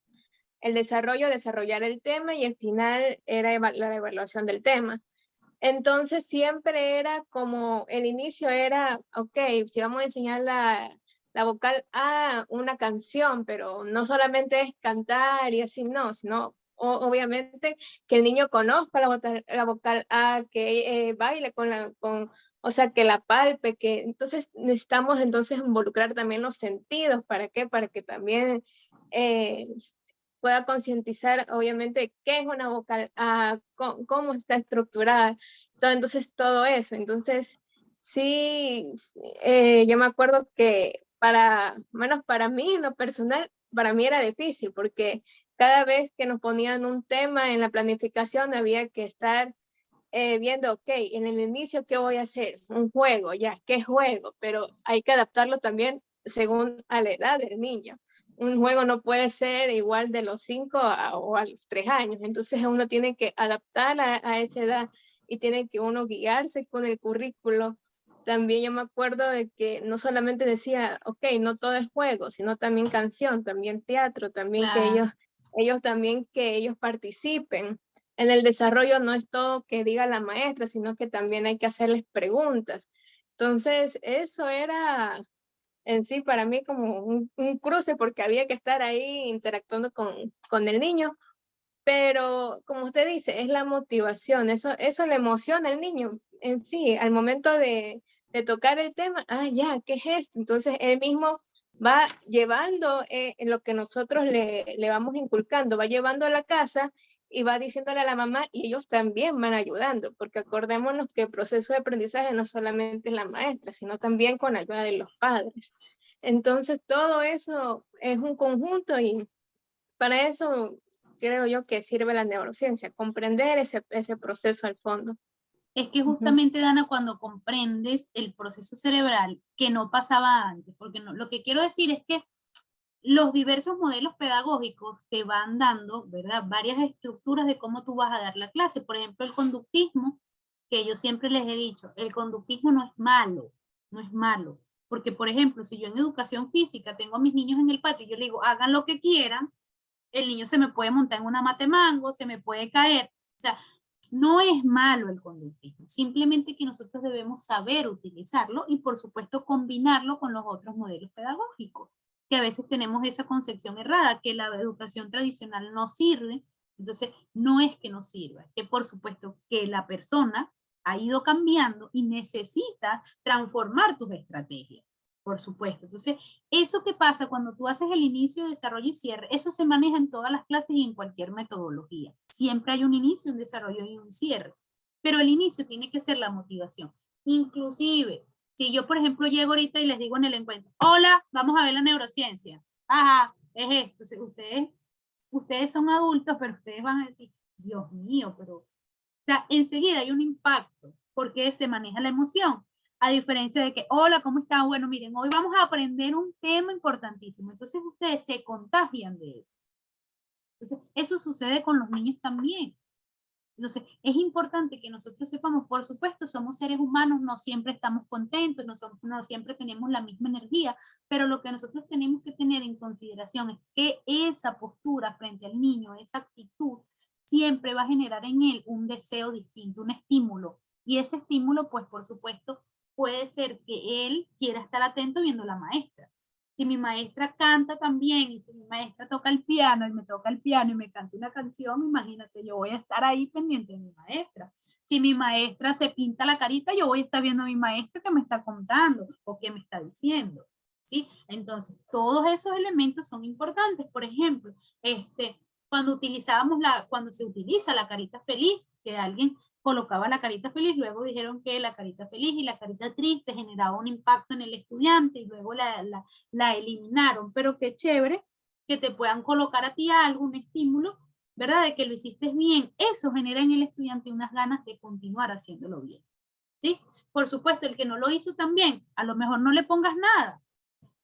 El desarrollo, desarrollar el tema, y el final era la evaluación del tema. Entonces siempre era como, el inicio era, ok, si vamos a enseñar la vocal A, una canción, pero no solamente es cantar y así, no, sino obviamente que el niño conozca la vocal A, que baile o sea, que la palpe, que entonces necesitamos entonces involucrar también los sentidos. ¿Para qué? Para que también pueda concientizar, obviamente, qué es una vocal A, cómo está estructurada, entonces todo eso. Entonces, sí, yo me acuerdo que menos para mí, en lo personal, para mí era difícil, porque cada vez que nos ponían un tema en la planificación había que estar viendo, ok, en el inicio, ¿qué voy a hacer? Un juego, ya, ¿qué juego? Pero hay que adaptarlo también según a la edad del niño. Un juego no puede ser igual de los 5 o a los 3 años, entonces uno tiene que adaptar a esa edad y tiene que uno guiarse con el currículo. También yo me acuerdo de que no solamente decía, ok, no todo es juego, sino también canción, también teatro, también Claro. que ellos participen. En el desarrollo no es todo que diga la maestra, sino que también hay que hacerles preguntas. Entonces, eso era en sí para mí como un cruce porque había que estar ahí interactuando con el niño, pero como usted dice, es la motivación, eso le emociona al niño en sí, al momento de tocar el tema, ya, ¿qué es esto? Entonces él mismo va llevando lo que nosotros le vamos inculcando, va llevando a la casa y va diciéndole a la mamá y ellos también van ayudando, porque acordémonos que el proceso de aprendizaje no solamente es la maestra, sino también con la ayuda de los padres. Entonces todo eso es un conjunto y para eso creo yo que sirve la neurociencia, comprender ese proceso al fondo. Es que justamente, Dana, cuando comprendes el proceso cerebral que no pasaba antes, porque no, lo que quiero decir es que los diversos modelos pedagógicos te van dando, ¿verdad?, varias estructuras de cómo tú vas a dar la clase. Por ejemplo, el conductismo, que yo siempre les he dicho, el conductismo no es malo, no es malo. Porque, por ejemplo, si yo en educación física tengo a mis niños en el patio y yo les digo, hagan lo que quieran, el niño se me puede montar en una matemango, se me puede caer. O sea, no es malo el conductismo, simplemente que nosotros debemos saber utilizarlo y, por supuesto, combinarlo con los otros modelos pedagógicos, que a veces tenemos esa concepción errada, que la educación tradicional no sirve. Entonces, no es que no sirva, es que por supuesto que la persona ha ido cambiando y necesita transformar tus estrategias, por supuesto. Entonces, eso que pasa cuando tú haces el inicio, desarrollo y cierre, eso se maneja en todas las clases y en cualquier metodología. Siempre hay un inicio, un desarrollo y un cierre, pero el inicio tiene que ser la motivación. Inclusive, si yo, por ejemplo, llego ahorita y les digo en el encuentro, hola, vamos a ver la neurociencia. Ajá, es esto. Ustedes son adultos, pero ustedes van a decir, Dios mío, pero... O sea, enseguida hay un impacto porque se maneja la emoción. A diferencia de que, hola, ¿cómo están? Bueno, miren, hoy vamos a aprender un tema importantísimo. Entonces ustedes se contagian de eso. Entonces, eso sucede con los niños también. Entonces, es importante que nosotros sepamos, por supuesto, somos seres humanos, no siempre estamos contentos, no siempre tenemos la misma energía, pero lo que nosotros tenemos que tener en consideración es que esa postura frente al niño, esa actitud, siempre va a generar en él un deseo distinto, un estímulo. Y ese estímulo, pues, por supuesto, puede ser que él quiera estar atento viendo a la maestra. Si mi maestra canta también y si mi maestra toca el piano y me toca el piano y me canta una canción, imagínate, yo voy a estar ahí pendiente de mi maestra. Si mi maestra se pinta la carita, yo voy a estar viendo a mi maestra que me está contando o que me está diciendo, ¿sí? Entonces, todos esos elementos son importantes. Por ejemplo, cuando se utiliza la carita feliz, que alguien colocaba la carita feliz, luego dijeron que la carita feliz y la carita triste generaba un impacto en el estudiante y luego la eliminaron, pero qué chévere que te puedan colocar a ti algún estímulo, ¿verdad? De que lo hiciste bien, eso genera en el estudiante unas ganas de continuar haciéndolo bien, ¿sí? Por supuesto, el que no lo hizo también, a lo mejor no le pongas nada,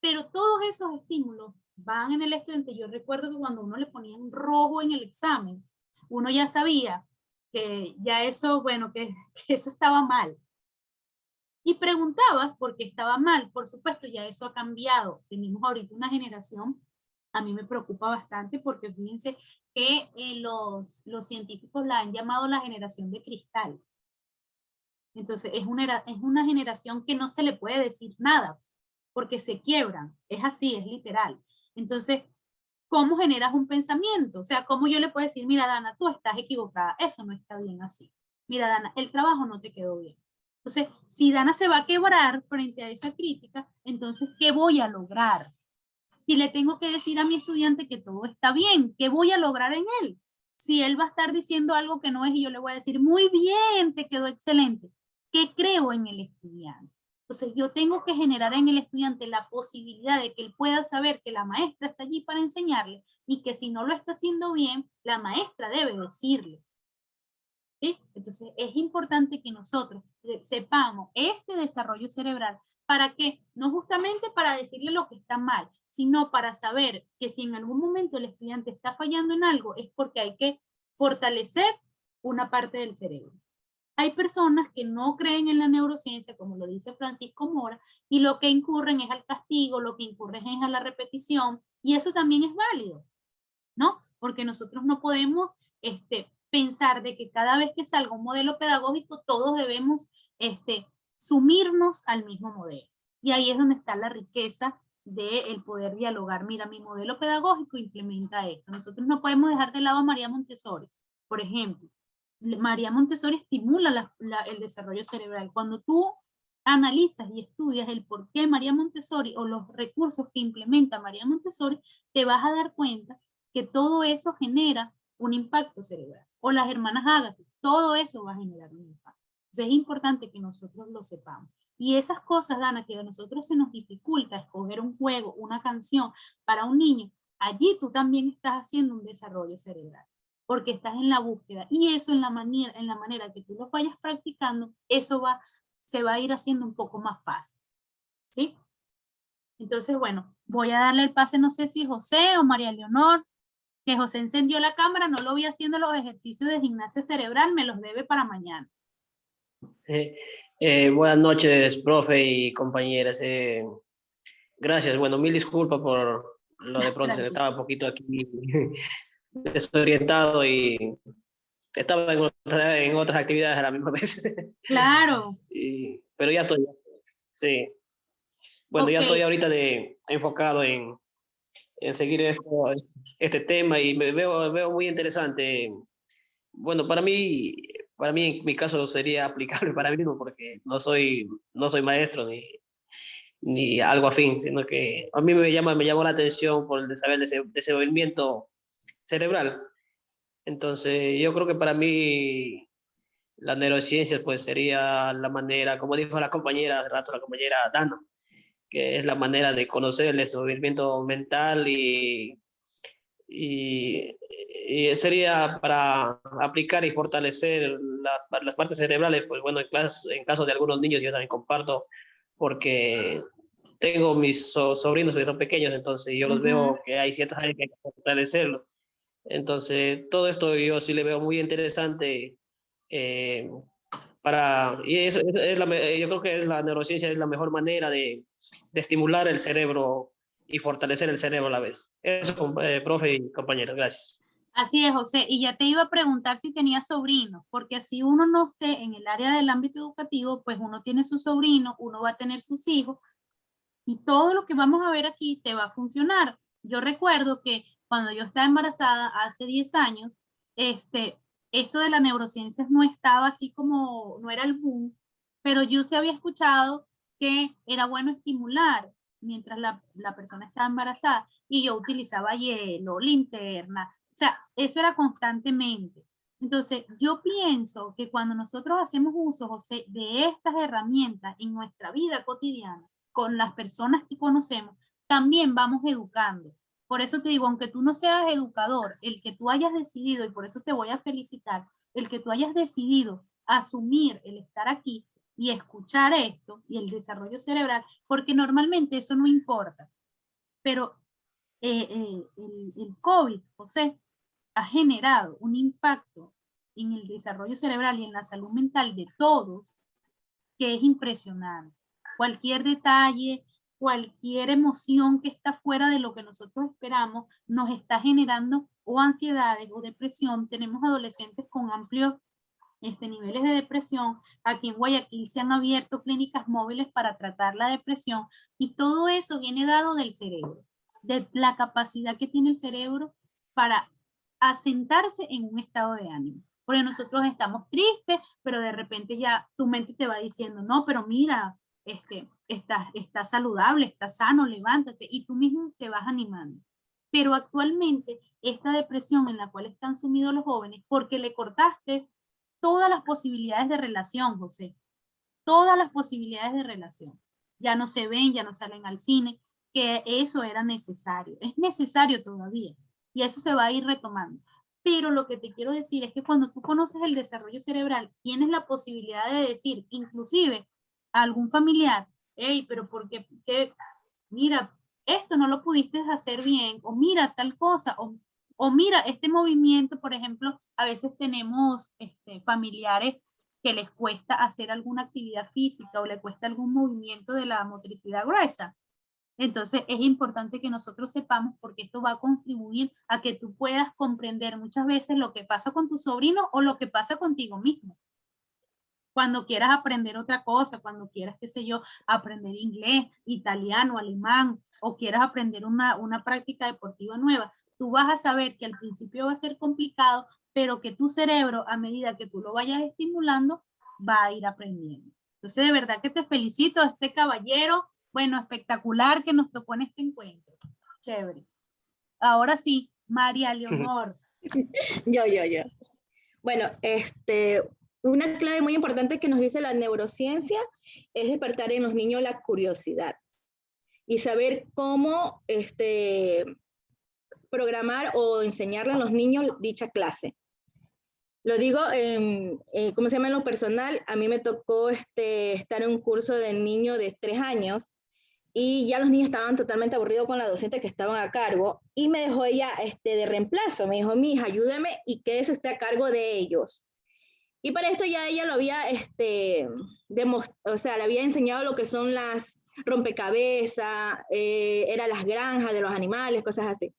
pero todos esos estímulos van en el estudiante. Yo recuerdo que cuando uno le ponía un rojo en el examen, uno ya sabía que ya eso, bueno, que eso estaba mal. Y preguntabas por qué estaba mal. Por supuesto, ya eso ha cambiado. Tenemos ahorita una generación, a mí me preocupa bastante porque fíjense que los científicos la han llamado la generación de cristal. Entonces, es una generación que no se le puede decir nada porque se quiebran. Es así, es literal. Entonces, ¿cómo generas un pensamiento? O sea, ¿cómo yo le puedo decir, mira, Dana, tú estás equivocada, eso no está bien así. Mira, Dana, el trabajo no te quedó bien. Entonces, si Dana se va a quebrar frente a esa crítica, entonces, ¿qué voy a lograr? Si le tengo que decir a mi estudiante que todo está bien, ¿qué voy a lograr en él? Si él va a estar diciendo algo que no es y yo le voy a decir, muy bien, te quedó excelente. ¿Qué creo en el estudiante? Entonces yo tengo que generar en el estudiante la posibilidad de que él pueda saber que la maestra está allí para enseñarle y que si no lo está haciendo bien, la maestra debe decirle. ¿Sí? Entonces es importante que nosotros sepamos este desarrollo cerebral para que, no justamente para decirle lo que está mal, sino para saber que si en algún momento el estudiante está fallando en algo es porque hay que fortalecer una parte del cerebro. Hay personas que no creen en la neurociencia, como lo dice Francisco Mora, y lo que incurren es al castigo, lo que incurren es a la repetición, y eso también es válido, ¿no? Porque nosotros no podemos pensar de que cada vez que salga un modelo pedagógico, todos debemos sumirnos al mismo modelo. Y ahí es donde está la riqueza del poder dialogar. Mira, mi modelo pedagógico implementa esto. Nosotros no podemos dejar de lado a María Montessori. Por ejemplo, María Montessori estimula el desarrollo cerebral. Cuando tú analizas y estudias el por qué María Montessori o los recursos que implementa María Montessori, te vas a dar cuenta que todo eso genera un impacto cerebral. O las hermanas Agassi, todo eso va a generar un impacto. Entonces es importante que nosotros lo sepamos. Y esas cosas, Dana, que a nosotros se nos dificulta escoger un juego, una canción para un niño, allí tú también estás haciendo un desarrollo cerebral, porque estás en la búsqueda. Y eso en la manera que tú lo vayas practicando, eso se va a ir haciendo un poco más fácil. ¿Sí? Entonces, bueno, voy a darle el pase, no sé si José o María Leonor, que José encendió la cámara, no lo vi haciendo los ejercicios de gimnasia cerebral, me los debe para mañana. Buenas noches, profe y compañeras. Gracias. Bueno, mil disculpas por lo de pronto, estaba un poquito aquí desorientado y estaba en otras actividades a la misma vez. Claro. Pero ya estoy. Sí. Bueno, Okay. ya estoy ahorita enfocado en seguir este tema y me veo muy interesante. Bueno, para mí en mi caso sería aplicable para mí mismo porque no soy maestro ni algo afín, sino que a mí me llamó la atención por el saber de ese movimiento cerebral. Entonces, yo creo que para mí las neurociencias pues sería la manera, como dijo la compañera hace rato, la compañera Dana, que es la manera de conocer el movimiento mental y sería para aplicar y fortalecer las partes cerebrales. Pues bueno, en caso de algunos niños yo también comparto, porque tengo mis sobrinos que son pequeños, entonces yo los veo que hay ciertas áreas que hay que fortalecerlo. Entonces, todo esto yo sí le veo muy interesante y eso yo creo que la neurociencia es la mejor manera de estimular el cerebro y fortalecer el cerebro a la vez. Eso, profe y compañeros, gracias. Así es, José. Y ya te iba a preguntar si tenías sobrinos, porque así uno no esté en el área del ámbito educativo, pues uno tiene sus sobrinos, uno va a tener sus hijos, y todo lo que vamos a ver aquí te va a funcionar. Yo recuerdo que cuando yo estaba embarazada hace 10 años, esto de las neurociencias no estaba así como, no era el boom, pero yo sí había escuchado que era bueno estimular mientras la persona estaba embarazada, y yo utilizaba hielo, linterna, o sea, eso era constantemente. Entonces, yo pienso que cuando nosotros hacemos uso, José, de estas herramientas en nuestra vida cotidiana, con las personas que conocemos, también vamos educando. Por eso te digo, aunque tú no seas educador, el que tú hayas decidido, y por eso te voy a felicitar, el que tú hayas decidido asumir el estar aquí y escuchar esto y el desarrollo cerebral, porque normalmente eso no importa. Pero el COVID, José, ha generado un impacto en el desarrollo cerebral y en la salud mental de todos que es impresionante. Cualquier detalle, cualquier emoción que está fuera de lo que nosotros esperamos, nos está generando o ansiedades o depresión. Tenemos adolescentes con amplios niveles de depresión. Aquí en Guayaquil se han abierto clínicas móviles para tratar la depresión, y todo eso viene dado del cerebro, de la capacidad que tiene el cerebro para asentarse en un estado de ánimo. Porque nosotros estamos tristes, pero de repente ya tu mente te va diciendo, no, pero mira, estás saludable, estás sano, levántate, y tú mismo te vas animando. Pero actualmente esta depresión en la cual están sumidos los jóvenes, porque le cortaste todas las posibilidades de relación, José, todas las posibilidades de relación. Ya no se ven, ya no salen al cine, que eso era necesario, es necesario todavía, y eso se va a ir retomando. Pero lo que te quiero decir es que cuando tú conoces el desarrollo cerebral, tienes la posibilidad de decir, inclusive a algún familiar, hey, pero porque, mira, esto no lo pudiste hacer bien, o mira tal cosa, o mira este movimiento, por ejemplo, a veces tenemos familiares que les cuesta hacer alguna actividad física o le cuesta algún movimiento de la motricidad gruesa. Entonces es importante que nosotros sepamos, porque esto va a contribuir a que tú puedas comprender muchas veces lo que pasa con tu sobrino o lo que pasa contigo mismo. Cuando quieras aprender otra cosa, cuando quieras, qué sé yo, aprender inglés, italiano, alemán, o quieras aprender una práctica deportiva nueva, tú vas a saber que al principio va a ser complicado, pero que tu cerebro, a medida que tú lo vayas estimulando, va a ir aprendiendo. Entonces, de verdad que te felicito a este caballero, bueno, espectacular que nos tocó en este encuentro. Chévere. Ahora sí, María Leonor. Yo. Bueno, una clave muy importante que nos dice la neurociencia es despertar en los niños la curiosidad y saber cómo programar o enseñarle a los niños dicha clase. Lo digo, ¿cómo se llama? En lo personal, a mí me tocó estar en un curso de niños de 3 años y ya los niños estaban totalmente aburridos con la docente que estaban a cargo y me dejó ella de reemplazo. Me dijo, mija, ayúdame y quédese usted a cargo de ellos. Y para esto ya ella lo había, o sea, le había enseñado lo que son las rompecabezas, eran las granjas de los animales, cosas así.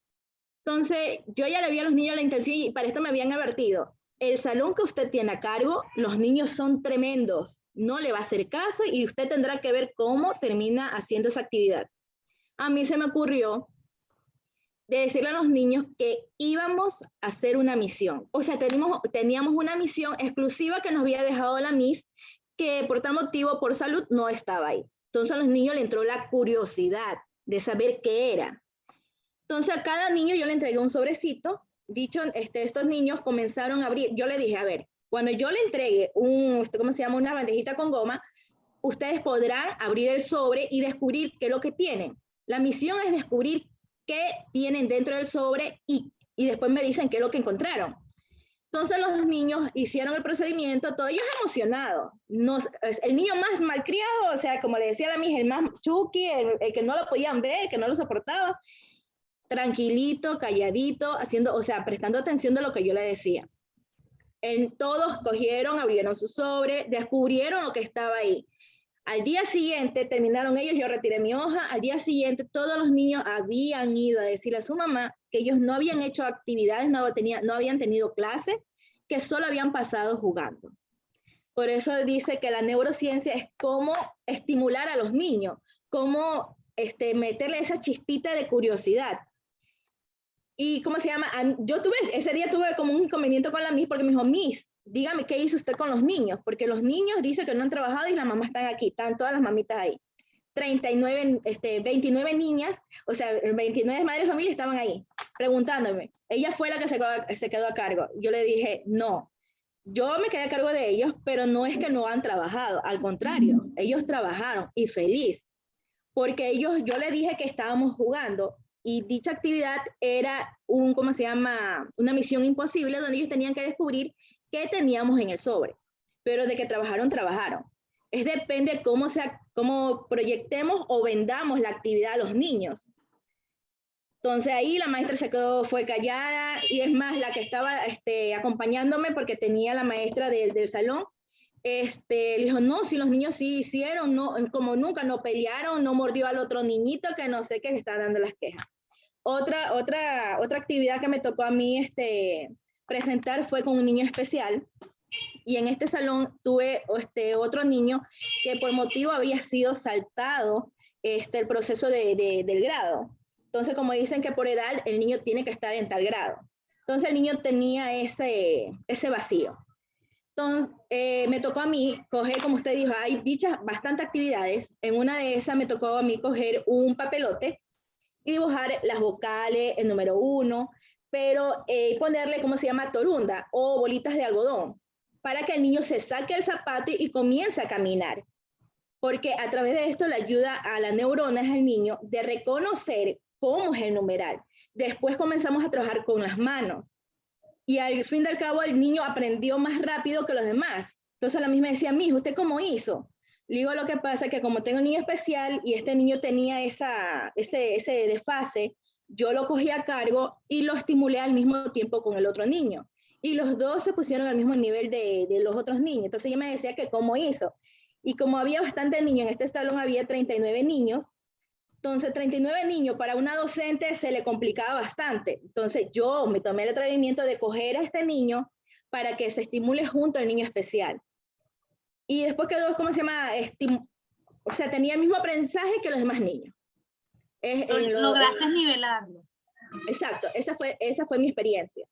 Entonces, yo ya le vi a los niños la intención y para esto me habían advertido, el salón que usted tiene a cargo, los niños son tremendos, no le va a hacer caso y usted tendrá que ver cómo termina haciendo esa actividad. A mí se me ocurrió de decirle a los niños que íbamos a hacer una misión. O sea, teníamos una misión exclusiva que nos había dejado la Miss, que por tal motivo, por salud, no estaba ahí. Entonces a los niños le entró la curiosidad de saber qué era. Entonces a cada niño yo le entregué un sobrecito. Dicho, estos niños comenzaron a abrir. Yo le dije, a ver, cuando yo le entregue ¿cómo se llama? Una bandejita con goma, ustedes podrán abrir el sobre y descubrir qué es lo que tienen. La misión es descubrir qué tienen dentro del sobre y después me dicen qué es lo que encontraron. Entonces los niños hicieron el procedimiento, todos ellos emocionados. El niño más malcriado, o sea, como le decía a mí, el más chuki, el que no lo podían ver, que no lo soportaba, tranquilito, calladito, haciendo, o sea, prestando atención de lo que yo le decía. Todos cogieron, abrieron su sobre, descubrieron lo que estaba ahí. Al día siguiente, terminaron ellos, yo retiré mi hoja, al día siguiente todos los niños habían ido a decirle a su mamá que ellos no habían hecho actividades, no habían tenido clase, que solo habían pasado jugando. Por eso dice que la neurociencia es cómo estimular a los niños, cómo meterle esa chispita de curiosidad. Y ¿cómo se llama? Ese día tuve como un inconveniente con la Miss porque me dijo, Miss, dígame qué hizo usted con los niños, porque los niños dicen que no han trabajado y las mamás están aquí, están todas las mamitas ahí. 29 niñas, o sea, 29 madres de familia estaban ahí, preguntándome. Ella fue la que se quedó a cargo. Yo le dije, no, yo me quedé a cargo de ellos, pero no es que no han trabajado, al contrario, ellos trabajaron y feliz, porque yo le dije que estábamos jugando y dicha actividad era ¿cómo se llama? Una misión imposible donde ellos tenían que descubrir qué teníamos en el sobre, pero de que trabajaron. Depende cómo proyectemos o vendamos la actividad a los niños. Entonces ahí la maestra fue callada y es más, la que estaba acompañándome porque tenía la maestra del salón, le dijo, no, si los niños sí hicieron, no, como nunca, no pelearon, no mordió al otro niñito que no sé qué le está dando las quejas. Otra actividad que me tocó a mí presentar fue con un niño especial. Y en este salón tuve otro niño que por motivo había sido saltado el proceso del grado. Entonces, como dicen que por edad el niño tiene que estar en tal grado. Entonces, el niño tenía ese vacío. Entonces, me tocó a mí coger, como usted dijo, hay dichas bastantes actividades. En una de esas me tocó a mí coger un papelote y dibujar las vocales, el número 1, pero ponerle, ¿cómo se llama? Torunda o bolitas de algodón, para que el niño se saque el zapato y comience a caminar. Porque a través de esto le ayuda a las neuronas al niño de reconocer cómo es el numeral. Después comenzamos a trabajar con las manos. Y al fin y al cabo el niño aprendió más rápido que los demás. Entonces la misma decía, mijo, ¿usted cómo hizo? Le digo, lo que pasa es que como tengo un niño especial y este niño tenía ese desfase, yo lo cogí a cargo y lo estimulé al mismo tiempo con el otro niño. Y los dos se pusieron al mismo nivel de los otros niños. Entonces ella me decía que cómo hizo. Y como había bastante niños, en este salón había 39 niños, entonces 39 niños para una docente se le complicaba bastante. Entonces yo me tomé el atrevimiento de coger a este niño para que se estimule junto al niño especial. y después quedó, ¿cómo se llama? O sea, tenía el mismo aprendizaje que los demás niños. Lograste nivelarlo. Exacto, esa fue mi experiencia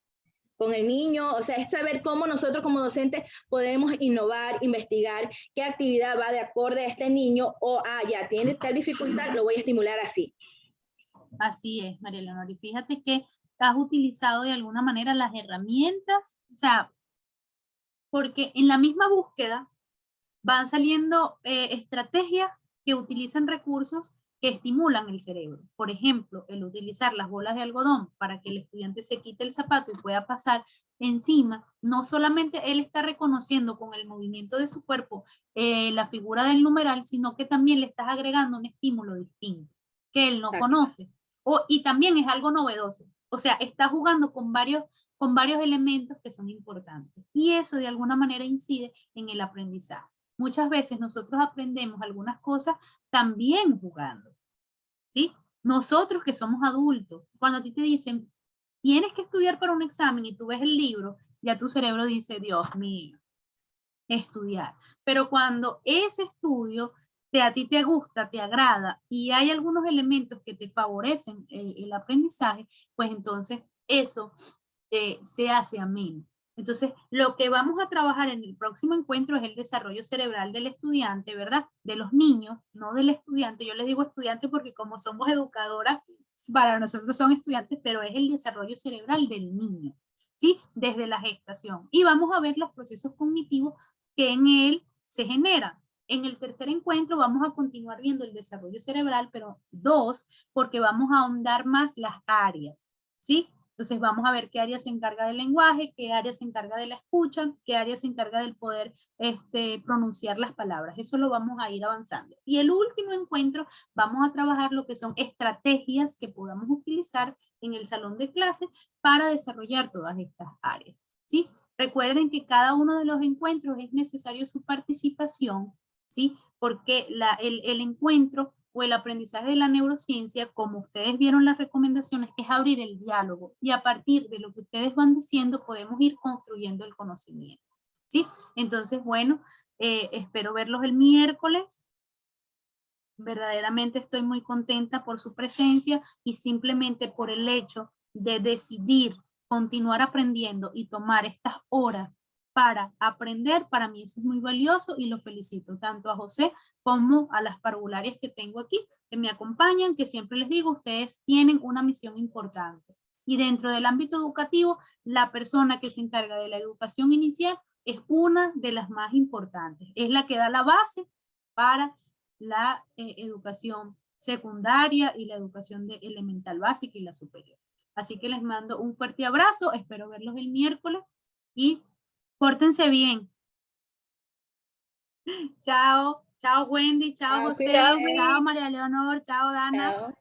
con el niño. O sea, es saber cómo nosotros como docentes podemos innovar, investigar qué actividad va de acorde a este niño, o ya tiene tal dificultad, lo voy a estimular así. Así es, María Leonor, y fíjate que has utilizado de alguna manera las herramientas, o sea, porque en la misma búsqueda van saliendo estrategias que utilizan recursos que estimulan el cerebro. Por ejemplo, el utilizar las bolas de algodón para que el estudiante se quite el zapato y pueda pasar encima, no solamente él está reconociendo con el movimiento de su cuerpo la figura del numeral, sino que también le estás agregando un estímulo distinto que él no conoce. Y también es algo novedoso. O sea, está jugando con varios elementos que son importantes. Y eso de alguna manera incide en el aprendizaje. Muchas veces nosotros aprendemos algunas cosas también jugando, ¿sí? Nosotros que somos adultos, cuando a ti te dicen, tienes que estudiar para un examen y tú ves el libro, ya tu cerebro dice, Dios mío, estudiar. Pero cuando ese estudio a ti te gusta, te agrada y hay algunos elementos que te favorecen el aprendizaje, pues entonces eso se hace ameno. Entonces, lo que vamos a trabajar en el próximo encuentro es el desarrollo cerebral del estudiante, ¿verdad? De los niños, no del estudiante. Yo les digo estudiante porque como somos educadoras, para nosotros son estudiantes, pero es el desarrollo cerebral del niño, ¿sí? Desde la gestación. Y vamos a ver los procesos cognitivos que en él se generan. En el tercer encuentro vamos a continuar viendo el desarrollo cerebral, pero 2, porque vamos a ahondar más las áreas, ¿sí? Entonces vamos a ver qué área se encarga del lenguaje, qué área se encarga de la escucha, qué área se encarga del poder pronunciar las palabras. Eso lo vamos a ir avanzando. Y el último encuentro vamos a trabajar lo que son estrategias que podamos utilizar en el salón de clase para desarrollar todas estas áreas, ¿sí? Recuerden que cada uno de los encuentros es necesario su participación, ¿sí? Porque el encuentro o el aprendizaje de la neurociencia, como ustedes vieron las recomendaciones, es abrir el diálogo y a partir de lo que ustedes van diciendo podemos ir construyendo el conocimiento, ¿sí? Entonces, bueno, espero verlos el miércoles. Verdaderamente estoy muy contenta por su presencia y simplemente por el hecho de decidir continuar aprendiendo y tomar estas horas para aprender, para mí eso es muy valioso y lo felicito tanto a José como a las parvularias que tengo aquí, que me acompañan, que siempre les digo, ustedes tienen una misión importante. Y dentro del ámbito educativo, la persona que se encarga de la educación inicial es una de las más importantes. Es la que da la base para la educación secundaria y la educación de elemental básica y la superior. Así que les mando un fuerte abrazo, espero verlos el miércoles y pórtense bien. Chao, chao Wendy, chao José, chao María Leonor, chao Dana. Chao.